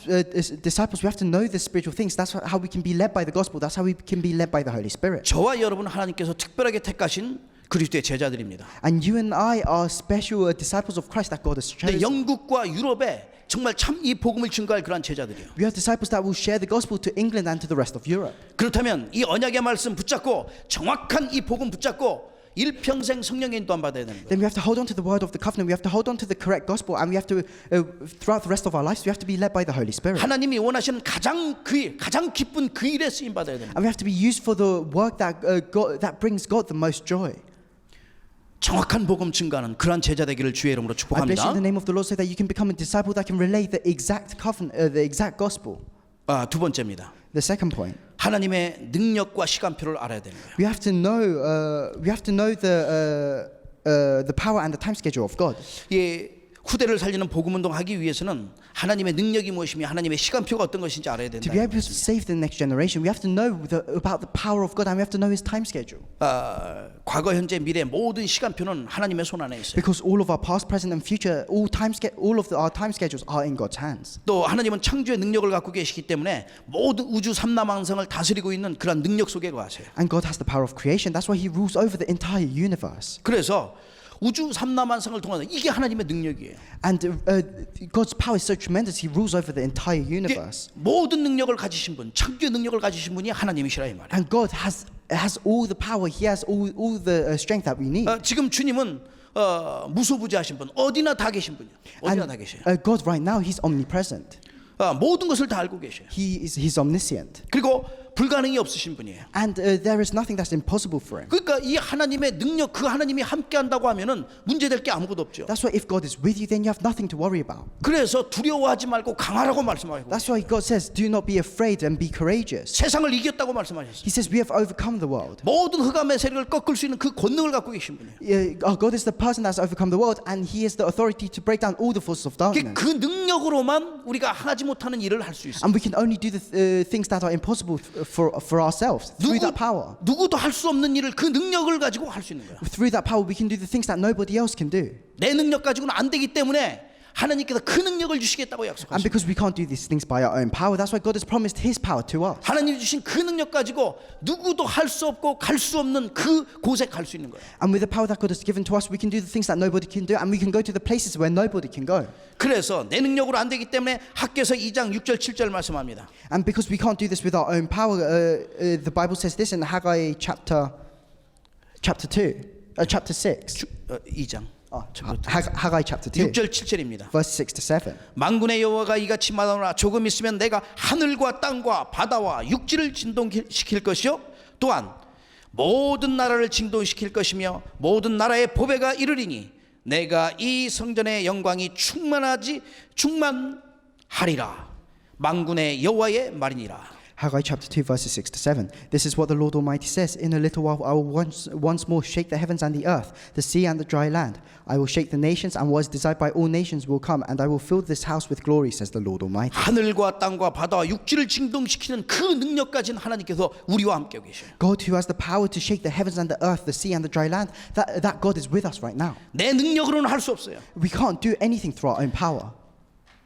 disciples we have to know the spiritual things. That's how we can be led by the gospel. That's how we can be led by the Holy Spirit. 저와 여러분 하나님께서 특별하게 택하신 그리스도의 제자들입니다. And you and I are special disciples of Christ that God has 근데 chosen. 영국과 유럽에 정말 참 이 복음을 증거할 그러한 제자들이에요. We have disciples that will share the gospel to England and to the rest of Europe. 그렇다면 이 언약의 말씀 붙잡고 정확한 이 복음 붙잡고 일평생 성령의 인도 안 받아야 되는 거예요. Then we have to hold on to the word of the covenant. We have to hold on to the correct gospel, and we have to, throughout the rest of our lives, we have to be led by the Holy Spirit. 하나님이 원하시는 가장 기쁜 그 일에 쓰임 받아야 되는 거예요. And we have to be used for the work that brings God the most joy. 정확한 복음 증거하는 그러한 제자 되기를 주의 이름으로 I bless you 축복합니다. in the name of the Lord, so that you can become a disciple that can relay the exact covenant, the exact gospel. 두 번째입니다. The second point, 하나님의 능력과 시간표를 알아야 되는 거예요. we have to know the power and the time schedule of God. 예, 후대를 살리는 복음 운동하기 위해서는 하나님의 능력이 무엇이며 하나님의 시간표가 어떤 것인지 알아야 된다. To be able to save the next generation, we have to know about the power of God, and we have to know His time schedule. 과거, 현재, 미래 모든 시간표는 하나님의 손 안에 있어요. Because all of our past, present, and future, all of our time schedules are in God's hands. 또 하나님은 창조의 능력을 갖고 계시기 때문에 모든 우주 삼라망성을 다스리고 있는 그런 능력 속에 거하세요. And God has the power of creation. That's why He rules over the entire universe. 그래서 우주 삼라만성을 통해서 이게 하나님의 능력이에요. And God's power is so tremendous. He rules over the entire 이게 universe. 모든 능력을 가지신 분, 창조의 능력을 가지신 분이 하나님이시라 이 말이에요. And God has all the power. He has all the strength that we need. 지금 주님은 무소부지하신 분, 어디나 다 계신 분이에요. 어디나 다 계셔요. God right now, He's omnipresent. 모든 것을 다 알고 계셔요. He's omniscient. 그리고 불가능이 없으신 분이에요. And there is nothing that's impossible for him. 그러니까 이 하나님의 능력, 그 하나님이 함께한다고 하면은 문제될 게 아무것도 없죠. That's why if God is with you, then you have nothing to worry about. 그래서 두려워하지 말고 강하라고 말씀하고 That's why God says, do not be afraid and be courageous. 세상을 이겼다고 말씀하셨어요. He says, we have overcome the world. 모든 흑암의 세력을 꺾을 수 있는 그 권능을 갖고 계신 분이에요. God is the person that's overcome the world, and He is the authority to break down all the forces of darkness. 그 능력으로만 우리가 하지 못하는 일을 할 수 있어요. And we can only do the things that are impossible for ourselves through that power. 누구도 할 수 없는 일을 그 능력을 가지고 할 수 있는 거예요. Through that power, we can do the things that nobody else can do. 내 능력 가지고는 안 되기 때문에 하나님께서 그 능력을 주시겠다고 And 약속하셨어요. because we can't do these things by our own power, that's why God has promised His power to us. 하나님이 주신 그 능력 가지고 누구도 할 수 없고 갈 수 없는 그 곳에 갈 수 있는 거예요. And with the power that God has given to us, we can do the things that nobody can do, and we can go to the places where nobody can go. 그래서 내 능력으로 안 되기 때문에 학개서 2장 6절 7절 말씀합니다. And because we can't do this with our own power, the Bible says this in Haggai chapter 6. 2장 Haggai chapter 2, 6절 7절입니다. verse 6 to 7. 만군의 여호와가 이같이 말하노라 조금 있으면 내가 하늘과 땅과 바다와 육지를 진동시킬 것이요 또한 모든 나라를 진동시킬 것이며 모든 나라의 보배가 이르리니 내가 이 성전의 영광이 충만하리라. 만군의 여호와의 말이니라. Haggai chapter 2 verses 6 to 7. This is what the Lord Almighty says. In a little while I will once more shake the heavens and the earth, the sea and the dry land. I will shake the nations, and what is desired by all nations will come, and I will fill this house with glory, says the Lord Almighty. 하늘과 땅과 바다와 육지를 진동시키는 그 능력 가진 하나님께서 우리와 함께 계셔요. God who has the power to shake the heavens and the earth, the sea and the dry land, that God is with us right now. 내 능력으로는 할 수 없어요. We can't do anything through our own power.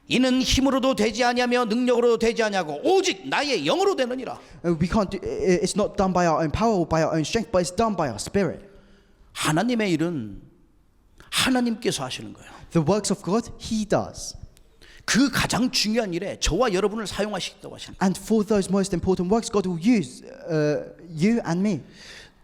이는 힘으로도 되지 아니하며 능력으로도 되지 아니하고 오직 나의 영으로 되느니라. We can't do, it's not done by our own power or by our own strength, but it's done by our spirit. 하나님의 일은 하나님께서 하시는 거예요. The works of God, He does. 그 가장 중요한 일에 저와 여러분을 사용하시겠다고 하시는 거예요. And for those most important works, God will use you and me.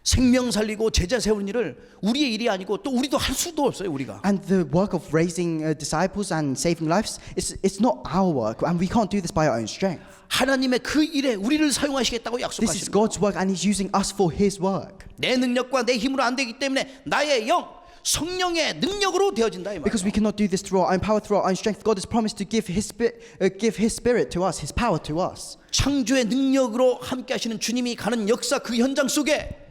생명 살리고 제자 세우는 일을 우리의 일이 아니고 또 우리도 할 수도 없어요. 우리가. And the work of raising disciples and saving lives, it's not our work, and we can't do this by our own strength. 하나님의 그 일에 우리를 사용하시겠다고 This is 약속하시는 거예요. God's work, and He's using us for His work. 내 능력과 내 힘으로 안 되기 때문에 나의 영, 성령의 능력으로 되어진다 이 말이에요. Because we cannot do this through our own power, through our own strength. God has promised to give His Spirit to us, His power to us. 창조의 능력으로 함께 하시는 주님이 가는 역사 그 현장 속에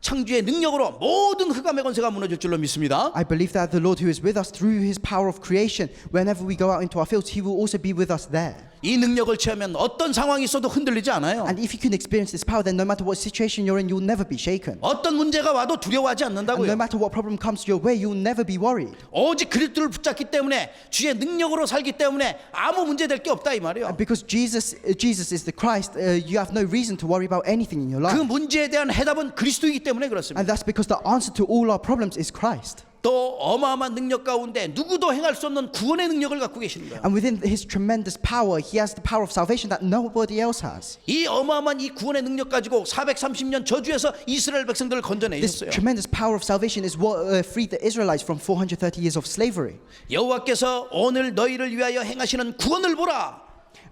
창조의 능력으로 모든 흑암의 권세가 무너질 줄로 믿습니다. I believe that the Lord who is with us through His power of creation, whenever we go out into our fields, He will also be with us there. 이 능력을 체하면 어떤 상황이 있어도 흔들리지 않아요. And if you can experience this power, then no matter what situation you're in, you'll never be shaken. 어떤 문제가 와도 두려워하지 And no 않는다고요. matter what problem comes your way, you'll never be worried. 오직 그리스도를 붙잡기 때문에 주의 능력으로 살기 때문에 아무 문제 될 게 없다 이 말이에요. And because Jesus is the Christ, you have no reason to worry about anything in your 그 life. 문제에 대한 해답은 그리스도이기 때문에 그렇습니다. And that's because the answer to all our problems is Christ. 또 어마어마한 능력 가운데 누구도 행할 수 없는 구원의 능력을 갖고 계시는 거예요. And within His tremendous power, He has the power of salvation that nobody else has. 이 어마어마한 이 구원의 능력 가지고 430년 저주에서 이스라엘 백성들을 This 건져내셨어요. tremendous power of salvation is what freed the Israelites from 430 years of slavery. 여호와께서 오늘 너희를 위하여 행하시는 구원을 보라.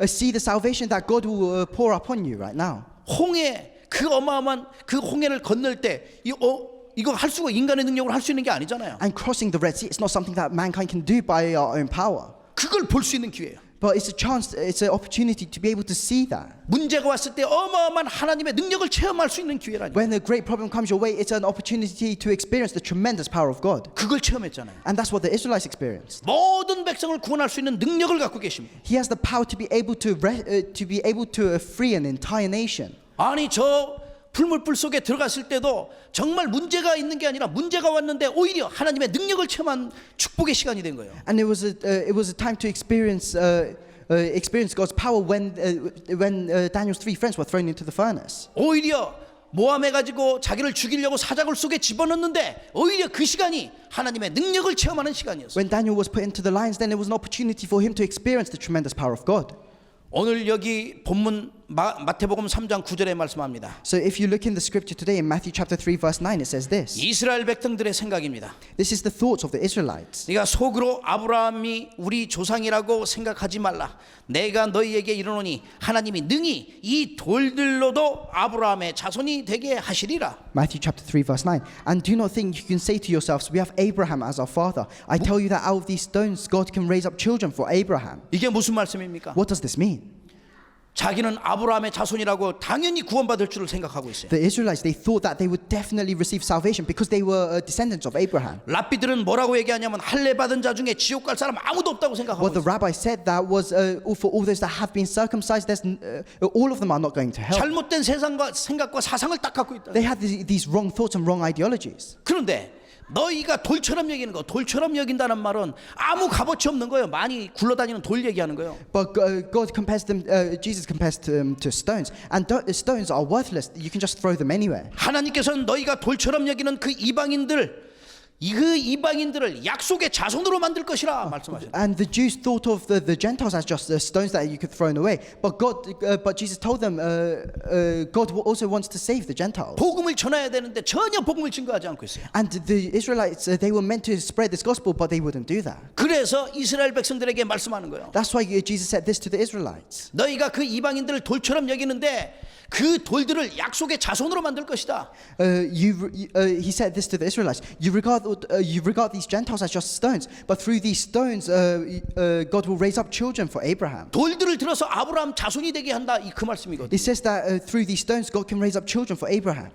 See the salvation that God will pour upon you right now. 홍해 그 어마어마한 그 홍해를 건널 때 이거 할 수가 인간의 능력으로 할 수 있는 게 아니잖아요. And crossing the Red Sea, it's not something that mankind can do by our own power. 그걸 볼 수 있는 기회예요. But it's a chance, it's an opportunity to be able to see that. 문제가 왔을 때 어마어마한 하나님의 능력을 체험할 수 있는 기회라니. When a great problem comes your way, it's an opportunity to experience the tremendous power of God. 그걸 체험했잖아요. And that's what the Israelites experienced. 모든 백성을 구원할 수 있는 능력을 갖고 계십니다. He has the power to be able to free an entire nation. 아니 저 풀물불 속에 들어갔을 때도 정말 문제가 있는 게 아니라 문제가 왔는데 오히려 하나님의 능력을 체험한 축복의 시간이 된 거예요. And it was a time to experience God's power when Daniel's three friends were thrown into the furnace. 오히려 모함해가지고 자기를 죽이려고 사자굴 속에 집어넣는데 오히려 그 시간이 하나님의 능력을 체험하는 시간이었어요. When Daniel was put into the lions, then it was an opportunity for him to experience the tremendous power of God. 오늘 여기 본문 마태복음 3장 9절에 말씀합니다. So if you look in the scripture today in Matthew chapter 3 verse 9, it says this. 이스라엘 백성들의 생각입니다. This is the thoughts of the Israelites. 네가 속으로 아브라함이 우리 조상이라고 생각하지 말라. 내가 너희에게 이르노니 하나님이 능히 이 돌들로도 아브라함의 자손이 되게 하시리라. Matthew chapter 3 verse 9. And do not think you can say to yourselves, we have Abraham as our father. I tell you that out of these stones God can raise up children for Abraham. 이게 무슨 말씀입니까? What does this mean? 자기는 아브라함의 자손이라고 당연히 구원받을 줄을 생각하고 있어요. The Israelites, they thought that they would definitely receive salvation because they were descendants of Abraham. 랍비들은 뭐라고 얘기하냐면 할례 받은 자 중에 지옥 갈 사람 아무도 없다고 생각하고 What the 있어요. rabbi said that was for all those that have been circumcised, all of them are not going to hell. 잘못된 세상과 생각과 사상을 딱 갖고 있다. They had these wrong thoughts and wrong ideologies. 그런데 너희가 돌처럼 여기는 거, 돌처럼 여긴다는 말은 아무 값어치 없는 거예요. 많이 굴러다니는 돌 얘기하는 거예요. But God compares them, Jesus compares them to stones, and stones are worthless. You can just throw them anywhere. 하나님께서는 너희가 돌처럼 여기는 그 이방인들을 약속의 자손으로 만들 것이라 말씀하셨어요. And the Jews thought of the Gentiles as just stones that you could throw away. But Jesus told them, God also wants to save the Gentiles. 복음을 전해야 되는데 전혀 복음을 증거하지 않고 있어요. And the Israelites, they were meant to spread this gospel, but they wouldn't do that. 그래서 이스라엘 백성들에게 말씀하는 거예요. That's why Jesus said this to the Israelites. 너희가 그 이방인들을 돌처럼 여기는데 그 돌들을 약속의 자손으로 만들 것이다. He said this to the Israelites. You regard these Gentiles as just stones, but through these stones, God will raise up children for Abraham. 돌들을 들어서 아브라함 자손이 되게 한다. 그 말씀이거든요. It says that through these stones, God can raise up children for Abraham.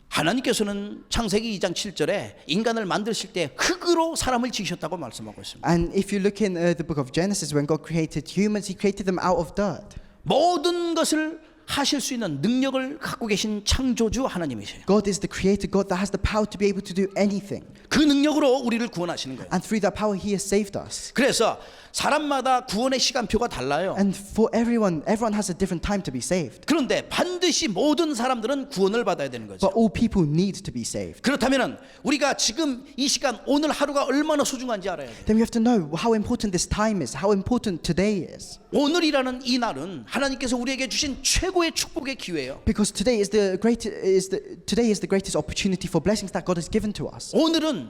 하나님께서는 창세기 2장 7절에 인간을 만드실 때 흙으로 사람을 지으셨다고 말씀하고 있습니다. And if you look in the book of Genesis, when God created humans, He created them out of dirt. 모든 것을 하실 수 있는 능력을 갖고 계신 창조주 하나님이세요. God is the creator God that has the power to be able to do anything. 그 능력으로 우리를 구원하시는 거예요. And through that power, He has saved us. 그래서 사람마다 구원의 시간표가 달라요. And for everyone has a different time to be saved. 그런데 반드시 모든 사람들은 구원을 받아야 되는 거죠. But all people need to be saved. 그렇다면 우리가 지금 이 시간 오늘 하루가 얼마나 소중한지 알아야 돼요. Then we have to know how important this time is, how important today is. 오늘이라는 이 날은 하나님께서 우리에게 주신 최고의 축복의 기회예요. Because today is the greatest opportunity for blessings that God has given to us. 오늘은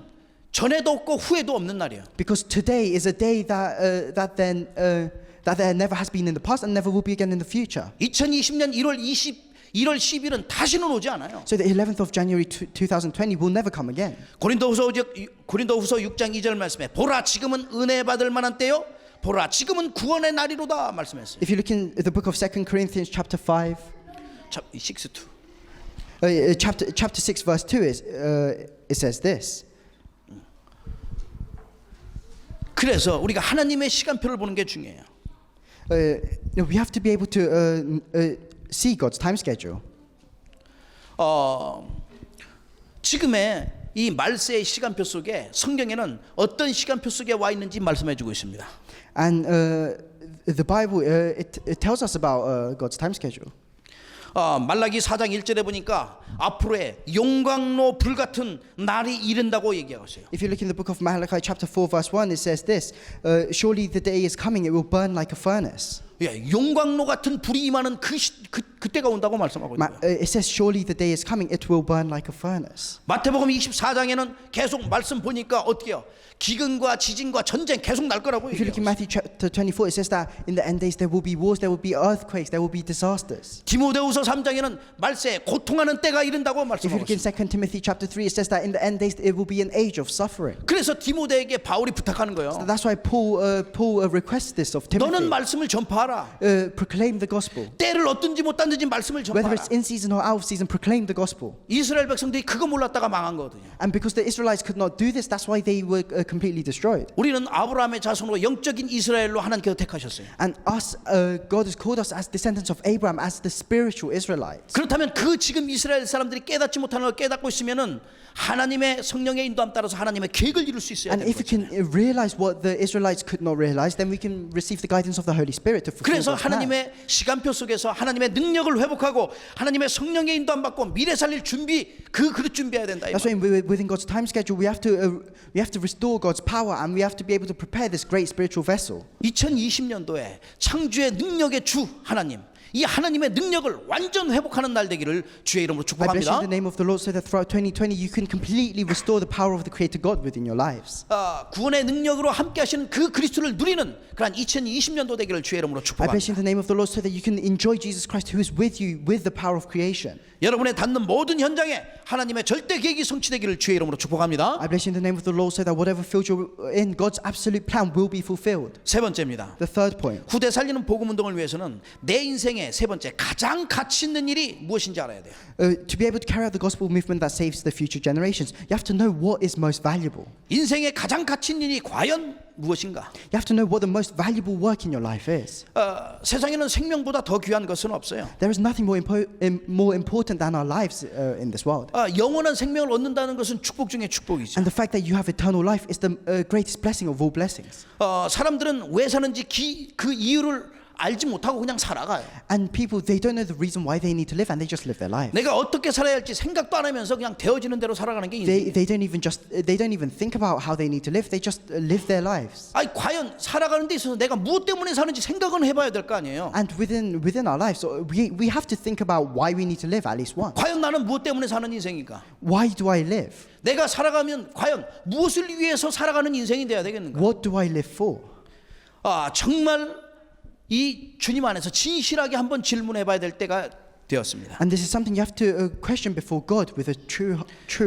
전에도 없고 후에도 없는 날이에요. Because today is a day that there never has been in the past and never will be again in the future. 2020년 1월 10일은 다시는 오지 않아요. So the 11th of January 2020 will never come again. 고린도후서 6장 2절 말씀에 보라 지금은 은혜 받을 만한 때요. 보라 지금은 구원의 날이로다 말씀했어요. If you look in the book of 2 Corinthians chapter 5, 6:2. chapter 6 verse 2 it says this. 그래서 우리가 하나님의 시간표를 보는 게 중요해요. We have to be able to see God's time schedule. 지금의 이 말세의 시간표 속에 성경에는 어떤 시간표 속에 와 있는지 말씀해주고 있습니다. And the Bible it tells us about God's time schedule. 말라기 4장 1절에 보니까 앞으로의 용광로 불같은 날이 이른다고 얘기하고 있어요. If you look in the book of Malachi chapter 4 verse 1, it says this, surely the day is coming, it will burn like a furnace. 예, 용광로 같은 불이 임하는 그때가 온다고 말씀하고 있어요. It says surely the day is coming, it will burn like a furnace. 마태복음 24장에는 계속 말씀 보니까 어떻게요? 기근과 지진과 전쟁 계속 날 거라고 If you look in 얘기해요. Matthew chapter 24, it says that in the end days there will be wars, there will be earthquakes, there will be disasters. 디모데후서 3장에는 말세 고통하는 때가 이른다고 If you 말씀하고 look in 있어요. 2 Timothy chapter 3, it says that in the end days it will be an age of suffering. 그래서 디모데에게 바울이 부탁하는 거예요. That's why Paul requests this of Timothy. 너는 말씀을 전파하라. Proclaim the gospel. 때를 얻든지 못 얻든지 말씀을 Whether 전파하라. it's in season or out of season, proclaim the gospel. 이스라엘 백성들이 그거 몰랐다가 망한 거거든요. And because the Israelites could not do this, that's why they were completely destroyed. 우리는 아브라함의 자손으로 영적인 이스라엘로 하나님께서 택하셨어요. And us, God has called us as descendants of Abraham, as the spiritual Israelites. 그렇다면 그 지금 이스라엘 사람들이 깨닫지 못하는 걸 깨닫고 있으면은 하나님의 성령의 인도함 따라서 하나님의 계획을 이룰 수 있어야 And 되는 if we 거죠. can realize what the Israelites could not realize, then we can receive the guidance of the Holy Spirit to fulfill 그래서 God's plan. 하나님의 시간표 속에서 하나님의 능력을 회복하고 하나님의 성령의 인도함 받고 미래 살릴 준비 그 그릇 준비해야 된다. 이 That's why within God's time schedule, we have to restore God's power, and we have to be able to prepare this great spiritual vessel. 2020년도에 창조의 능력의 주 하나님 이 하나님의 능력을 완전 회복하는 날 되기를 주의 이름으로 I bless you 축복합니다. in the name of the Lord so that throughout 2020 you can completely restore the power of the Creator God within your lives. 구원의 능력으로 함께 하시는 그 그리스도를 누리는 그런 2020년도 되기를 주의 이름으로 I bless you in 축복합니다. the name of the Lord so that you can enjoy Jesus Christ who is with you with the power of creation. 여러분의 닿는 모든 현장에 하나님의 절대 계획이 성취되기를 주의 이름으로 축복합니다. I bless you in the name of the Lord so that whatever field you're in, God's absolute plan will be fulfilled. 세 번째입니다. The third point. 후대 살리는 복음 운동을 위해서는 내 인생의 세 번째 가장 가치 있는 일이 무엇인지 알아야 돼요. To be able to carry out the gospel movement that saves the future generations, you have to know what is most valuable. 인생의 가장 가치 있는 일이 과연 무엇인가? You have to know what the most valuable work in your life is. 세상에는 생명보다 더 귀한 것은 없어요. There is nothing more important than our lives in this world. 영원한 생명을 얻는다는 것은 축복 중에 축복이죠. And the fact that you have eternal life is the greatest blessing of all blessings. 사람들은 왜 사는지 그 이유를 알지 못하고 그냥 살아가요. And people, they don't know the reason why they need to live and they just live their life. 내가 어떻게 살아야 할지 생각도 안 하면서 그냥 되어지는 대로 살아가는 게 인생. They don't even think about how they need to live. They just live their lives. 아니 과연 살아가는 데 있어서 내가 무엇 때문에 사는지 생각은 해봐야 될 거 아니에요. And within our lives, we have to think about why we need to live at least once. 과연 나는 무엇 때문에 사는 인생인가? Why do I live? 내가 살아가면 과연 무엇을 위해서 살아가는 인생이 돼야 되겠는가? What do I live for? 정말 이 주님 안에서 진실하게 한번 질문해봐야 될 때가 되었습니다. And this is something you have to question before God with a true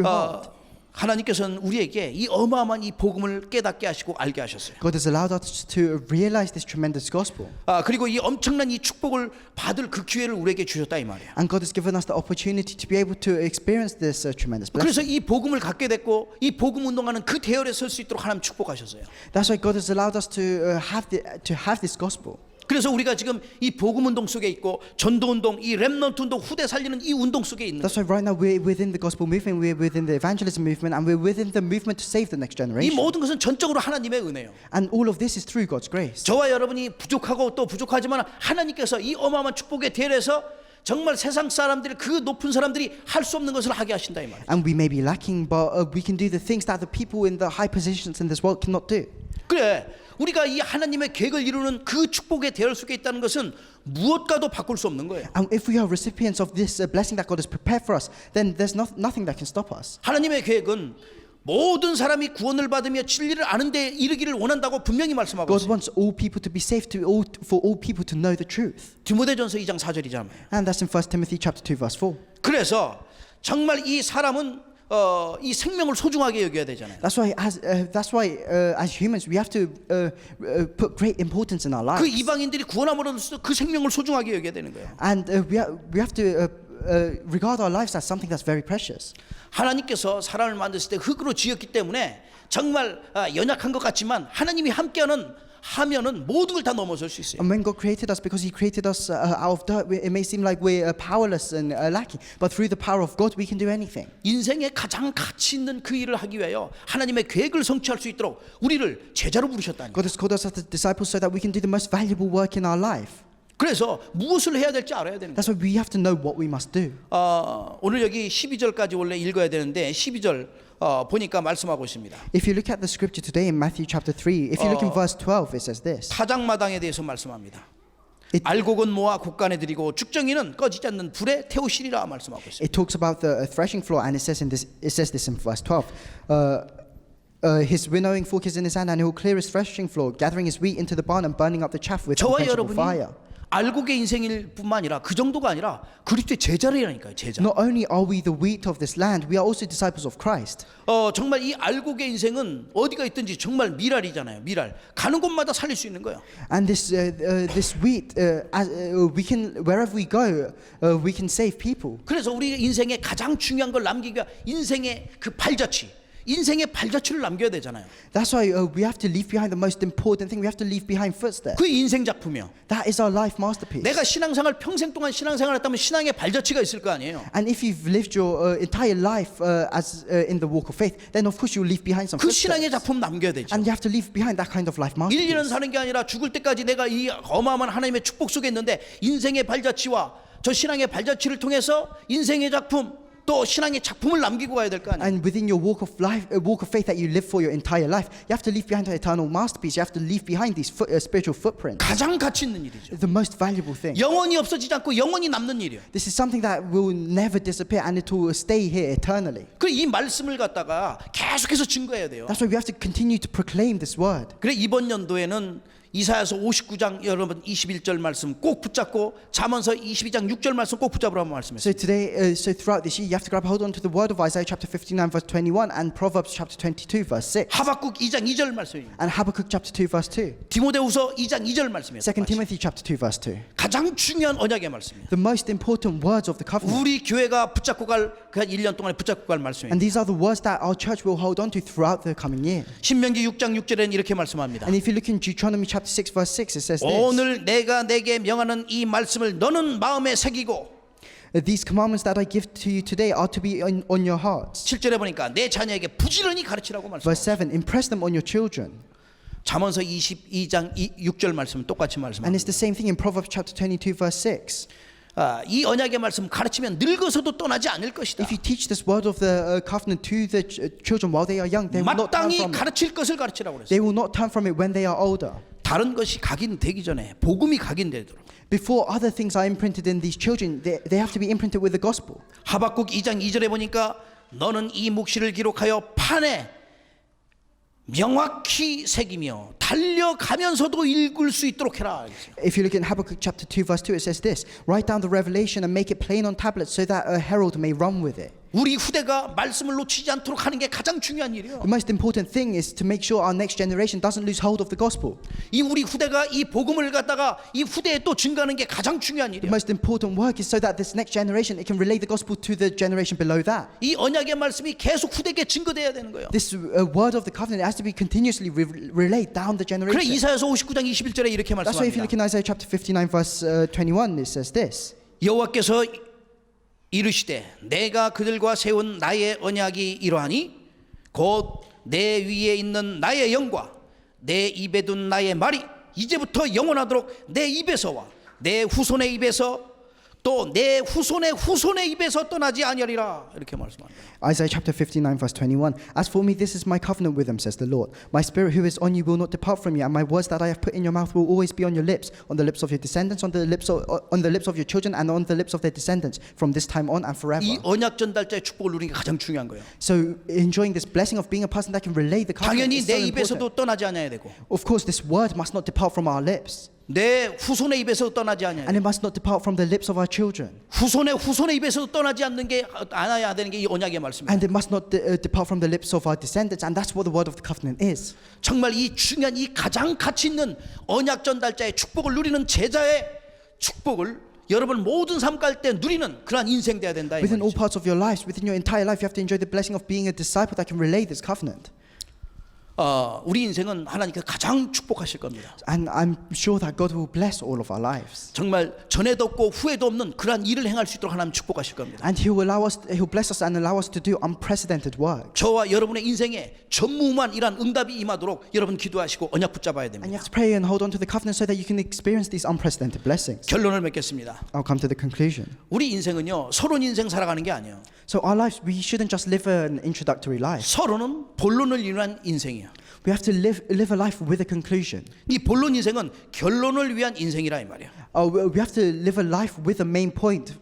heart. 하나님께서는 우리에게 이 어마어마한 이 복음을 깨닫게 하시고 알게 하셨어요. God has allowed us to realize this tremendous gospel. 그리고 이 엄청난 이 축복을 받을 그 기회를 우리에게 주셨다 이 말이에요. And God has given us the opportunity to be able to experience this tremendous 그래서 blessing. 이 복음을 갖게 됐고 이 복음 운동하는 그 대열에 설 수 있도록 하나님 축복하셨어요. That's why God has allowed us to have this gospel. 그래서 우리가 지금 이 복음 운동 속에 있고 전도 운동, 이 렘넌트 운동, 후대 살리는 이 운동 속에 있는 That's why right now we're within the gospel movement, we're within the evangelism movement, and we're within the movement to save the next 이 generation. 모든 것은 전적으로 하나님의 은혜예요. And all of this is through God's grace. 저와 여러분이 부족하고 또 부족하지만 하나님께서 이 어마어마한 축복의 대열에서 정말 세상 사람들이 그 높은 사람들이 할 수 없는 것을 하게 하신다 이 말이에요. And we may be lacking, but we can do the things that the people in the high positions in this world cannot do. 그래 우리가 이 하나님의 계획을 이루는 그 축복의 대열 속에 있다는 것은 무엇과도 바꿀 수 없는 거예요. And if we are recipients of this blessing that God has prepared for us, then there's nothing that can stop us. 하나님의 계획은 모든 사람이 구원을 받으며 진리를 아는 데 이르기를 원한다고 분명히 말씀하고 God 있어요. wants all people to be saved, for all people to know the truth. 디모데전서 2장 4절이잖아요. And that's in 1 Timothy chapter 2 verse 4. 그래서 정말 이 사람은 이 생명을 소중하게 여겨야 되잖아요. That's why as humans we have to put great importance in our 그 lives. 이방인들이 구원함으로써 그 생명을 소중하게 여겨야 되는 거예요. And we have to regard our lives as something that's very precious. 하나님께서 사람을 만드실 때 흙으로 지었기 때문에 정말 연약한 것 같지만 하나님이 하면은 모든 걸 다 넘어설 수 있어요. And when God created us, because He created us out of dirt, it may seem like we're powerless and lacking. But through the power of God, we can do anything. 인생에 가장 가치 있는 그 일을 하기 위하여 하나님의 계획을 성취할 수 있도록 우리를 제자로 부르셨다니. God has called us as the disciples so that we can do the most valuable work in our life. 그래서 무엇을 해야 될지 알아야 되는 거예요. That's why we have to know what we must do. 오늘 여기 12절까지 원래 읽어야 되는데 12절 보니까 말씀하고 있습니다. If you look at the scripture today in Matthew chapter 3, if you look in verse 12, it says this. 타작마당에 대해서 말씀합니다. It, 알곡은 모아 곡간에 들이고 죽정이는 꺼지지 않는 불에 태우시리라 말씀하고 있어요. it talks about the threshing floor, and it says this in verse 12. His winnowing fork is in his hand, and he will clear his threshing floor, gathering his wheat into the barn and burning up the chaff with 저와 unquenchable 여러분이 fire. 알곡의 인생일 뿐만 아니라 그 정도가 아니라 그리스도의 제자라니까요. 제자. Not only are we the wheat of this land, we are also disciples of Christ. 정말 이 알곡의 인생은 어디가 있든지 정말 미랄이잖아요. 미랄. 가는 곳마다 살릴 수 있는 거예요. And this wheat, we can wherever we go, we can save people. 그래서 우리 인생의 가장 중요한 걸 남기기 위해 인생의 그 발자취, 인생의 발자취를 남겨야 되잖아요. That's why we have to leave behind the most important thing. We have to leave behind footsteps. 그 인생 작품이요. That is our life masterpiece. 내가 신앙생활 평생 동안 신앙생활을 했다면 신앙의 발자취가 있을 거 아니에요. And if you've lived your entire life as in the walk of faith, then of course you'll leave behind some 그 신앙의 footsteps. 작품 남겨야 되죠. And you have to leave behind that kind of life 1년은 masterpiece. 사는 게 아니라 죽을 때까지 내가 이 어마어마한 하나님의 축복 속에 있는데 인생의 발자취와 저 신앙의 발자취를 통해서 인생의 작품 또 신앙의 작품을 남기고 가야 될 거 아니에요. And within your walk of life, walk of faith that you live for your entire life, you have to leave behind an eternal masterpiece. You have to leave behind these spiritual footprints. 가장 가치 있는 일이죠. The most valuable thing. 영원히 없어지지 않고 영원히 남는 일이에요. This is something that will never disappear and it will stay here eternally. 그 이 말씀을 갖다가 계속해서 증거해야 돼요. That's why we have to continue to proclaim this word. 그래 이번 연도에는 이사야서 59장 여러분 21절 말씀 꼭 붙잡고 잠언서 22장 6절 말씀 꼭 붙잡으라고 말씀했어요. So today, so throughout this year, you have to grab hold on to the word of Isaiah chapter 59 verse 21 and Proverbs chapter 22 verse 6 하박국 2장 2절 말씀입니다. and Habakkuk chapter 2 verse 2. 디모데후서 2장 2절 말씀이에요. 2 Timothy chapter 2 verse 2. 가장 중요한 언약의 말씀이에요. The most important words of the covenant. 우리 교회가 붙잡고 갈 그 1년 동안에 붙잡고 갈 말씀이에요. And these are the words that our church will hold on to throughout the coming year. 신명기 6장 6절에는 이렇게 말씀합니다. And if you look in Deuteronomy chapter 6 verse 6, it says this. 오늘 내가 내게 명하는 이 말씀을 너는 마음에 새기고 These commandments that I give to you today are to be on your hearts. 7절에 보니까 내 자녀에게 부지런히 가르치라고 Verse 말씀합니다. 7, impress them on your children. 잠언서 22장 6절 말씀은 똑같이 And 말씀합니다. it's the same thing in Proverbs chapter 22 verse 6. 이 언약의 말씀 가르치면 늙어서도 떠나지 않을 것이다. If you teach this word of the covenant to the children while they are young, they will not turn 마땅히 from it. 가르칠 것을 가르치라고 그랬어요. They will not turn from it when they are older. 다른 것이 각인되기 전에 복음이 각인되도록. Before other things are imprinted in these children, they have to be imprinted with the gospel. 하박국 2장 2절에 보니까 너는 이 묵시를 기록하여 판에 명확히 새기며 달려가면서도 읽을 수 있도록 해라. If you look in Habakkuk chapter 2 verse 2, it says this: write down the revelation and make it plain on tablets so that a herald may run with it. 우리 후대가 말씀을 놓치지 않도록 하는 게 가장 중요한 일이에요. The most important thing is to make sure our next generation doesn't lose hold of the gospel. 이 우리 후대가 이 복음을 갖다가 이 후대에 또 증가하는 게 가장 중요한 The 일이에요. most important work is so that this next generation, it can relay the gospel to the generation below that. 이 언약의 말씀이 계속 후대에게 증거돼야 되는 거예요. This word of the covenant has to be continuously relayed down the 그래 generation. 이사야서 59장 21절에 이렇게 That's why if you 말씀합니다. look in Isaiah chapter 59 verse 21, it says this. 여호와께서 이르시되 내가 그들과 세운 나의 언약이 이러하니 곧 내 위에 있는 나의 영과 내 입에 둔 나의 말이 이제부터 영원하도록 내 입에서와 내 후손의 입에서 또 내 후손의 후손의 입에서 떠나지 아니하리라 이렇게 말씀합니다. Isaiah chapter 59 verse 21. As for me, this is my covenant with them, says the Lord. My spirit who is on you will not depart from you, and my words that I have put in your mouth will always be on your lips, on the lips of your descendants, on the lips of your children, and on the lips of their descendants, from this time on and forever. 이 언약 전달자의 축복을 누리는 게 가장 중요한 거예요. So enjoying this blessing of being a person that can relay the covenant 당연히 is so 내 important. 입에서도 떠나지 않아야 되고 Of course, this word must not depart from our lips, 내 후손의 입에서도 떠나지 않아야 and 돼. it must not depart from the lips of our children, 후손의 입에서도 떠나지 않는 게 않아야 되는 게 이 언약의 말씀이에요. and it must not depart from the lips of our descendants, and that's what the word of the covenant is. 정말 이 중요한 이 가장 가치 있는 언약 전달자의 축복을 누리는 제자의 축복을 여러분 모든 삶 갈 때 누리는 그러한 인생 돼야 된다. 이 Within all 말이죠. parts of your lives, within your entire life, you have to enjoy the blessing of being a disciple that can relay this covenant. 우리 인생은 하나님께서 가장 축복하실 겁니다. And I'm sure that God will bless all of our lives. 정말 전에도 없고 후에도 없는 그러한 일을 행할 수 있도록 하나님 축복하실 겁니다. And He'll bless us and allow us to do unprecedented work. 저와 여러분의 인생에 전무후무한 이러한 응답이 임하도록 여러분 기도하시고 언약 붙잡아야 And you 됩니다. have to pray and hold on to the covenant so that you can experience these unprecedented blessings. 결론을 맺겠습니다. I'll come to the conclusion. 우리 인생은요 서론 인생 살아가는 게 아니에요. So our lives, we shouldn't just live an introductory life. 서론은 본론을 위한 인생이에요. We have to live a life with a conclusion. 이 본론 인생은 결론을 위한 인생이라 이 말이에요. We have to live a life with a main point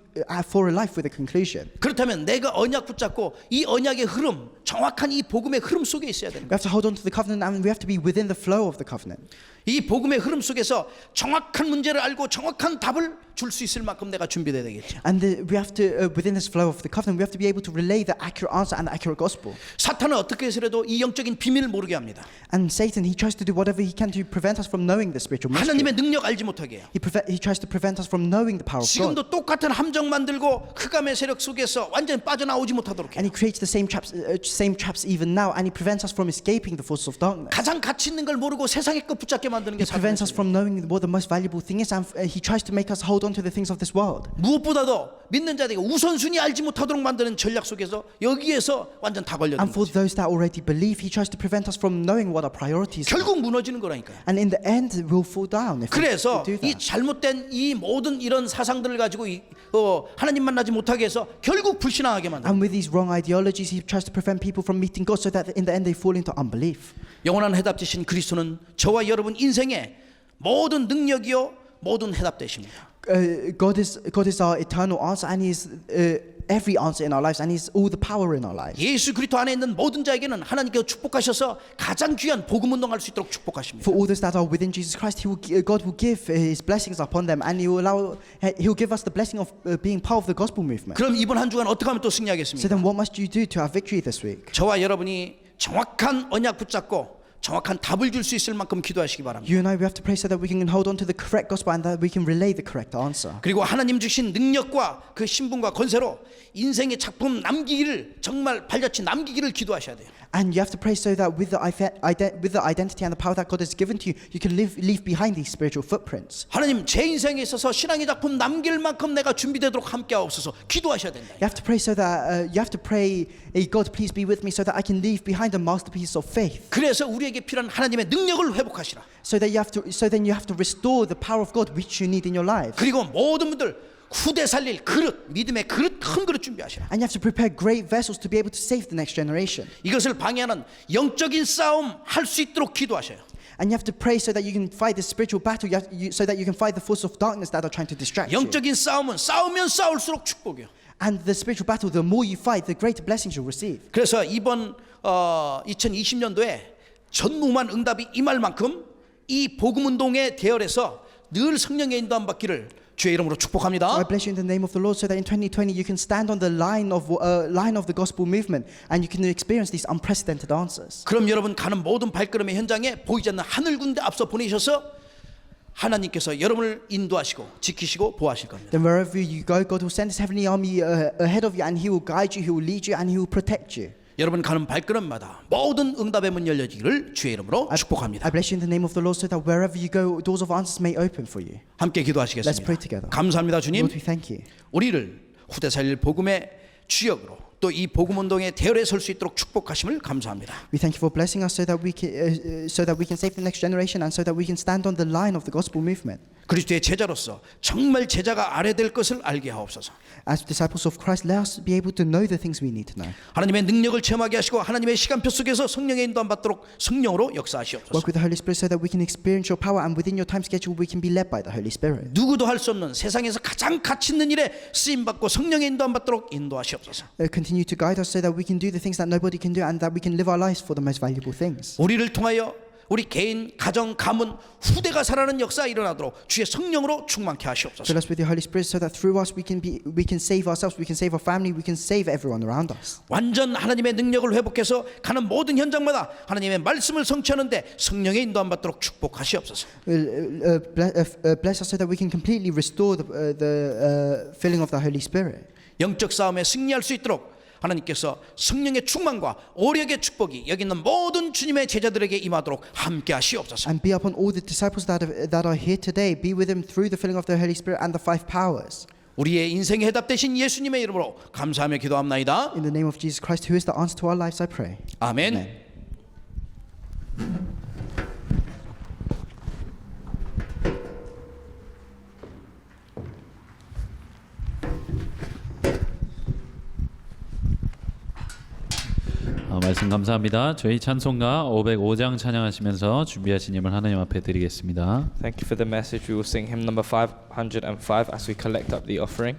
for a life with a conclusion. 그렇다면 내가 언약 붙잡고 이 언약의 흐름, 정확한 이 복음의 흐름 속에 있어야 되는 We 거예요. have to hold on to the covenant and we have to be within the flow of the covenant. 이 복음의 흐름 속에서 정확한 문제를 알고 정확한 답을 줄 수 있을 만큼 내가 준비돼야 되겠죠. And we have to, within this flow of the covenant, we have to be able to relay the accurate answer and the accurate gospel. 사탄은 어떻게 해서라도 이 영적인 비밀을 모르게 합니다. And Satan, he tries to do whatever he can to prevent us from knowing the spiritual mystery. 하나님의 능력 알지 못하게 해요. He tries to prevent us from knowing the power of God. 지금도 똑같은 함정 만들고 흑암의 세력 속에서 완전히 빠져나오지 못하도록 And 해요. he creates the same traps even now, and he prevents us from escaping the forces of darkness. 가장 가치 있는 걸 모르고 세상의 것 붙잡게 만드는 게 He prevents us 사탄이에요. from knowing what the most valuable thing is, and he tries to make us hold hold on to the things of this world. 무엇보다도 믿는 자들이 우선순위 알지 못하도록 만드는 전략 속에서 여기에서 완전 다 걸려든 And for 거죠. those that already believe, he tries to prevent us from knowing what our priorities are. 결국 무너지는 거라니까요. And in the end, we'll fall down if 그래서 we do 이 that. 잘못된 이 모든 이런 사상들을 가지고 하나님 만나지 못하게 해서 결국 불신앙하게 만듭니다. And with these wrong ideologies, he tries to prevent people from meeting God so that in the end they fall into unbelief. 영원한 해답되신 그리스도는 저와 여러분 인생의 모든 능력이요 모든 해답되십니다. God is our eternal answer, and He's every answer in our lives, and He's all the power in our lives. 예수 그리스도 안에 있는 모든 자에게는 하나님께서 축복하셔서 가장 귀한 복음 운동할 수 있도록 축복하십니다. For all those that are within Jesus Christ, God will give His blessings upon them, and He will give us the blessing of being part of the gospel movement. 그럼 이번 한 주간 어떻게 하면 또 So 승리하겠습니까? then, what must you do to have victory this week? 저와 여러분이 정확한 언약 붙잡고 정확한 답을 줄 수 있을 만큼 기도하시기 바랍니다. You and I, we have to pray so that we can hold on to the correct gospel and that we can relay the correct answer. 그리고 하나님 주신 능력과 그 신분과 권세로 인생의 작품 남기기를 정말 발자취 남기기를 기도하셔야 돼요. And you have to pray so that with the identity and the power that God has given to you, you can leave behind these spiritual footprints. 하나님 제 인생에 있어서 신앙의 작품 남길 만큼 내가 준비되도록 함께하옵소서 기도하셔야 된다. You have to pray so that you have to pray, God, please be with me, so that I can leave behind a masterpiece of faith. 그래서 우리에게 필요한 하나님의 능력을 회복하시라. So then you have to restore the power of God which you need in your life. 그리고 모든 분들 후대 살릴 그릇, 믿음의 그릇, 큰 그릇 준비하시라. And you have to prepare great vessels to be able to save the next generation. 이것을 방해하는 영적인 싸움 할 수 있도록 기도하셔요. And you have to pray so that you can fight this spiritual battle, so that you can fight the force of darkness that are trying to distract you. 영적인 싸움은 싸우면 싸울수록 축복이요. And the spiritual battle, the more you fight, the greater blessings you'll receive. 그래서 이번 2020년도에 전무후무한 응답이 임할 만큼 이 복음 운동의 대열에서 늘 성령의 인도함 받기를 주의 이름으로 축복합니다. I bless you in the name of the Lord, so that in 2020 you can stand on the line of the gospel movement, and you can experience these unprecedented answers. 그럼 여러분 가는 모든 발걸음의 현장에 보이지 않는 하늘 군대 앞서 보내셔서 하나님께서 여러분을 인도하시고 지키시고 보호하실 겁니다. Then wherever you go, God will send His heavenly army ahead of you, and He will guide you, He will lead you, and He will protect you. 여러분 가는 발걸음마다 모든 응답의 문 열려지기를 주의 이름으로 축복합니다. I bless you in the name of the Lord, so that wherever you go, doors of answers may open for you. 함께 Let's pray 기도하시겠습니다. together. 감사합니다 주님. Lord, we thank you. 우리를 후대 살릴 복음의 주역으로 또 이 복음 운동의 대열에 설 수 있도록 축복하심을 감사합니다. We thank you for blessing us, so that we can save the next generation, and so that we can stand on the line of the gospel movement. 그리스도의 제자로서 정말 제자가 알아야 될 것을 알게 하옵소서. As disciples of Christ, let us be able to know the things we need to know. 하나님의 능력을 체험하게 하시고 하나님의 시간표 속에서 성령의 인도함 받도록 성령으로 역사하시옵소서. Work with the Holy Spirit so that we can experience your power, and within your time schedule we can be led by the Holy Spirit. 누구도 할 수 없는 세상에서 가장 가치 있는 일에 쓰임 받고 성령의 인도함 받도록 인도하시옵소서. Continue to guide us so that we can do the things that nobody can do, and that we can live our lives for the most valuable things. 우리를 통하여 우리 개인, 가정, 가문, 후대가 살아나는 역사 일어나도록 주의 성령으로 충만케 하시옵소서. Fill us with your Holy Spirit so that through us we can save ourselves, we can save our family, we can save everyone around us. 완전 하나님의 능력을 회복해서 가는 모든 현장마다 하나님의 말씀을 성취하는데 성령의 인도함 받도록 축복하시옵소서. Bless us so that we can completely restore the filling of the Holy Spirit. 영적 싸움에 승리할 수 있도록 하나님께서 성령의 충만과 오력의 축복이 여기 있는 모든 주님의 제자들에게 임하도록 함께 하시옵소서. And be upon all the disciples that are here today. Be with them through the filling of the Holy Spirit and the five powers. 우리의 인생의 해답 되신 예수님의 이름으로 감사하며 기도합나이다. In the name of Jesus Christ, who is the answer to our lives, I pray. 아멘. Amen. 말씀 감사합니다. 저희 찬송가 505장 찬양하시면서 준비하신 힘을 하나님 앞에 드리겠습니다. Thank you for the message. We will sing hymn number 505 as we collect up the offering.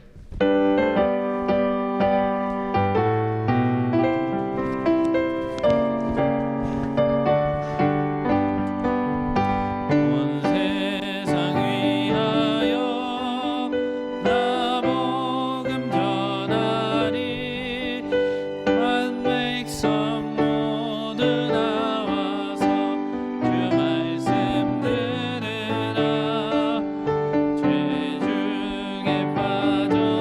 죄 중에 빠져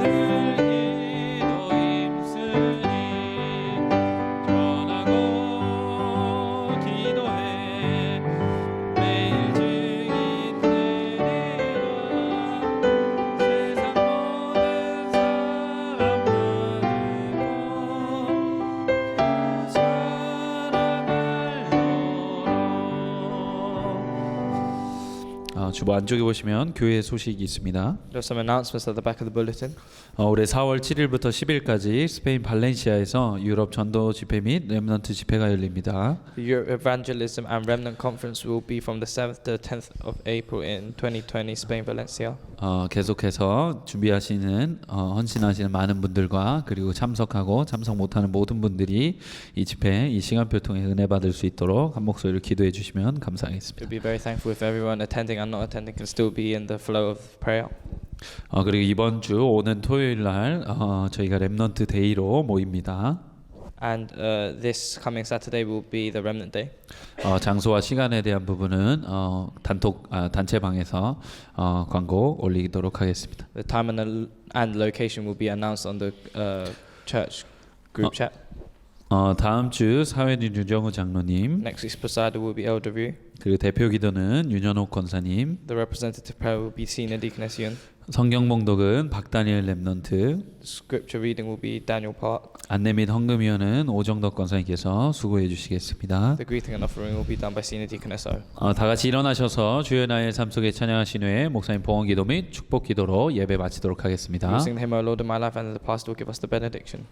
기도 힘쓰니 전하고 기도해 매일 증인 되리라 세상 모든 사람만으로 주보 안쪽에 보시면 교회 소식이 있습니다. There are some announcements at the back of the bulletin. 올해 4월 7일부터 10일까지 스페인 발렌시아에서 유럽 전도 집회 및 렘넌트 집회가 열립니다. The Europe Evangelism and Remnant Conference will be from the 7th to 10th of April in 2020, Spain, Valencia. 계속해서 준비하시는 헌신하시는 많은 분들과 그리고 참석하고 참석 못하는 모든 분들이 이 집회 이 시간표 통해 은혜 받을 수 있도록 한 목소리를 기도해 주시면 감사하겠습니다. We'll be very thankful if everyone attending and not attending can still be in the flow of prayer. 그리고 이번 주 오는 토요일 날 저희가 렘넌트 데이로 모입니다. And this coming Saturday will be the Remnant Day. 장소와 시간에 대한 부분은 단체방에서 광고 올리도록 하겠습니다. The time and location will be announced on the church group chat. 다음 주 사회는 유정우 장로님, Next week's presider will be Elder View. 그리고 대표 기도는 윤현옥 권사님, The representative prayer will be Senior Deaconess Yun. 성경 봉독은 박다니엘 렘넌트, Scripture reading will be Daniel Park. 안내 및 헌금위원은 오정덕 권사님께서 수고해 주시겠습니다. The greeting and offering will be done by Senior Deaconess O. 다 같이 일어나셔서 주의 나의 삶 속에 찬양하신 후에 목사님 봉헌 기도 및 축복 기도로 예배 마치도록 하겠습니다. We'll sing the hymn, O Lord of my life, and the pastor will give us the benediction.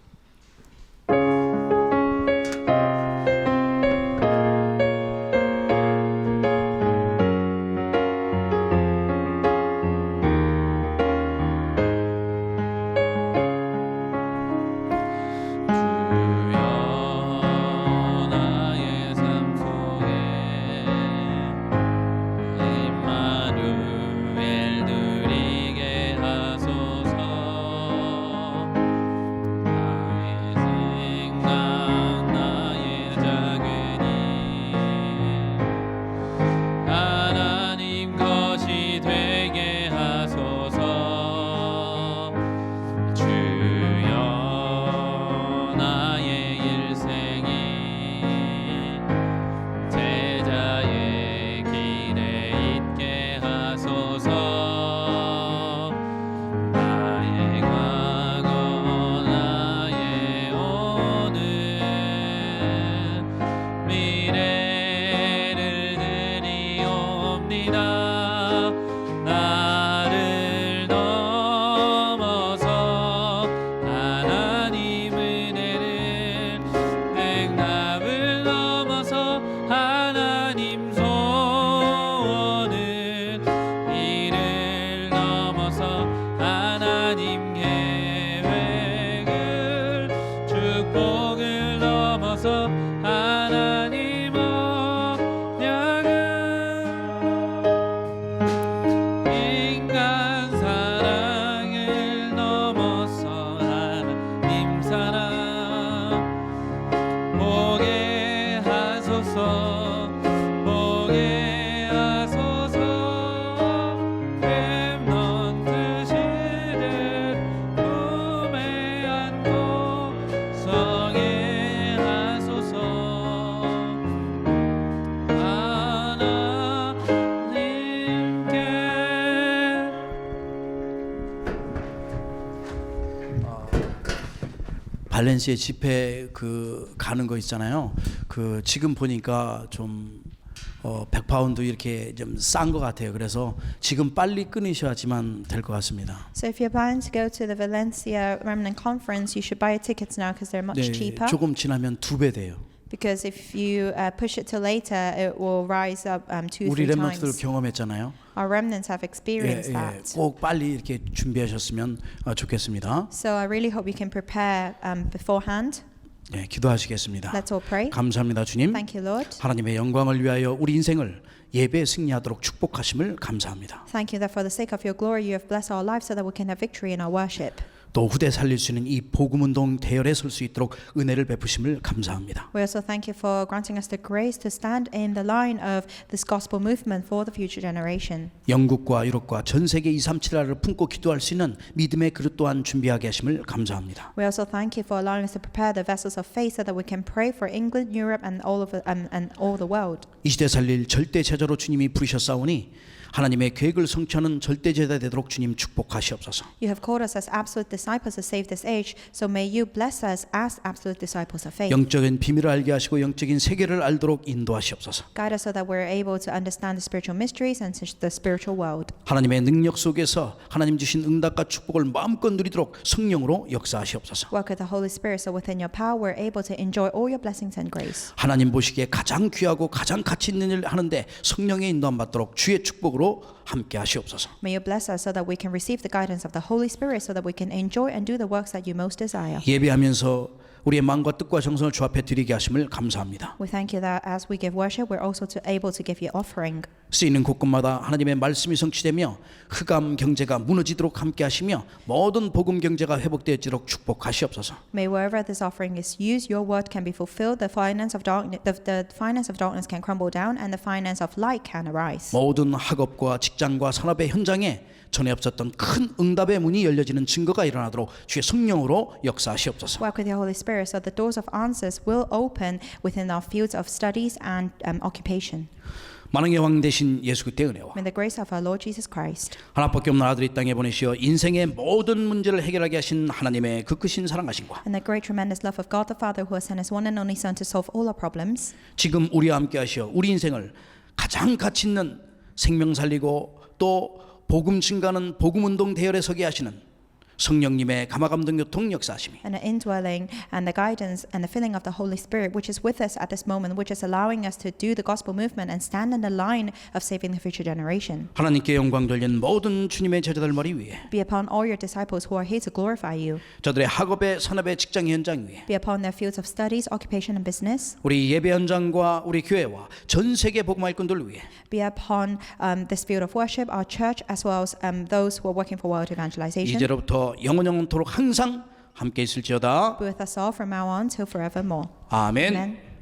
발렌시아 집회 가는 거 있잖아요. 지금 보니까 좀 100파운드 이렇게 좀 싼 것 같아요. 그래서 지금 빨리 끊으셔야지만 될 것 같습니다. So if you're planning to go to the Valencia Remnant Conference, you should buy your tickets now because they're much cheaper. 조금 지나면 2배 돼요. Because if you push it till later, it will rise up 2-3 우리 렘넌트들 times. 경험했잖아요. Our remnants have experienced that. 꼭 빨리 이렇게 준비하셨으면 좋겠습니다. So I really hope you can prepare beforehand. 네, 기도하시겠습니다. Let's all pray. 감사합니다, 주님. Thank you, Lord. 하나님의 영광을 위하여 우리 인생을 예배에 승리하도록 축복하심을 감사합니다. Thank you that for the sake of your glory, you have blessed our lives so that we can have victory in our worship. 또 후대 살릴 수 있는 이 복음운동 대열에 설 수 있도록 은혜를 베푸심을 감사합니다. We also thank you for granting us the grace to stand in the line of this gospel movement for the future generation. 영국과 유럽과 전 세계 237나라를 품고 기도할 수 있는 믿음의 그릇 또한 준비하게 하심을 감사합니다. We also thank you for allowing us to prepare the vessels of faith so that we can pray for England, Europe, and all the world. 이 시대 살릴 절대 제자로 주님이 부르셨사오니 하나님의 계획을 성취하는 절대 제자 되도록 주님 축복하시옵소서. You have called us as absolute disciples to save this age, so may you bless us as absolute disciples of faith. 영적인 비밀을 알게 하시고 영적인 세계를 알도록 인도하시옵소서. Guide us so that we're able to understand the spiritual mysteries and the spiritual world. 하나님의 능력 속에서 하나님 주신 응답과 축복을 마음껏 누리도록 성령으로 역사하시옵소서. Work with the Holy Spirit so within your power we're able to enjoy all your blessings and grace. 하나님 보시기에 가장 귀하고 가장 가치 있는 일을 하는데 성령의 인도함 받도록 주의 축복으로 함께 하시옵소서. May you bless us so that we can receive the guidance of the Holy Spirit so that we can enjoy and do the works that you most desire. 예배하면서 우리의 마음과 뜻과 정성을 주 앞에 드리게 하심을 감사합니다. We thank you that as we give worship, we're also able to give you offering. 쓰이는 곳곳마다 하나님의 말씀이 성취되며 흑암 경제가 무너지도록 함께 하시며 모든 복음 경제가 회복되어지도록 축복하시옵소서. May wherever this offering is used, your word can be fulfilled. The finance of darkness can crumble down, and the finance of light can arise. 모든 학업과 직장과 산업의 현장에 전에 없었던 큰 응답의 문이 열려지는 증거가 일어나도록 주의 성령으로 역사하시옵소서. Work with your Holy Spirit so the doors of answers will open within our fields of studies and occupation. 만왕의 왕 되신 예수 그리스도의 은혜와 May the grace of our Lord Jesus Christ 하나밖에 없는 아들이 이 땅에 보내시어 인생의 모든 문제를 해결하게 하신 하나님의 그 크신 사랑하심과 and the great tremendous love of God the Father who has sent his one and only Son to solve all our problems 지금 우리와 함께 하시어 우리 인생을 가장 가치 있는 생명 살리고 또 복음 증가하는 복음운동 대열에 서게 하시는 성령님의 감화감동 교통 역사하심이 and the indwelling and the guidance and the filling of the Holy Spirit which is with us at this moment, which is allowing us to do the gospel movement and stand in the line of saving the future generation. 하나님께 영광 돌리는 모든 주님의 제자들 머리 위에 Be upon all your disciples who are here to glorify you. 저들의 학업의 산업의 직장 현장 위에 Be upon their fields of studies, occupation and business. 우리 예배 현장과 우리 교회와 전 세계 복음 일꾼들 위에 Be upon this field of worship, our church, as well as those who are working for world evangelization. 이제로부터 영원토록 항상 함께 있을지어다. Be with us all from now on till forevermore. 아멘. Amen.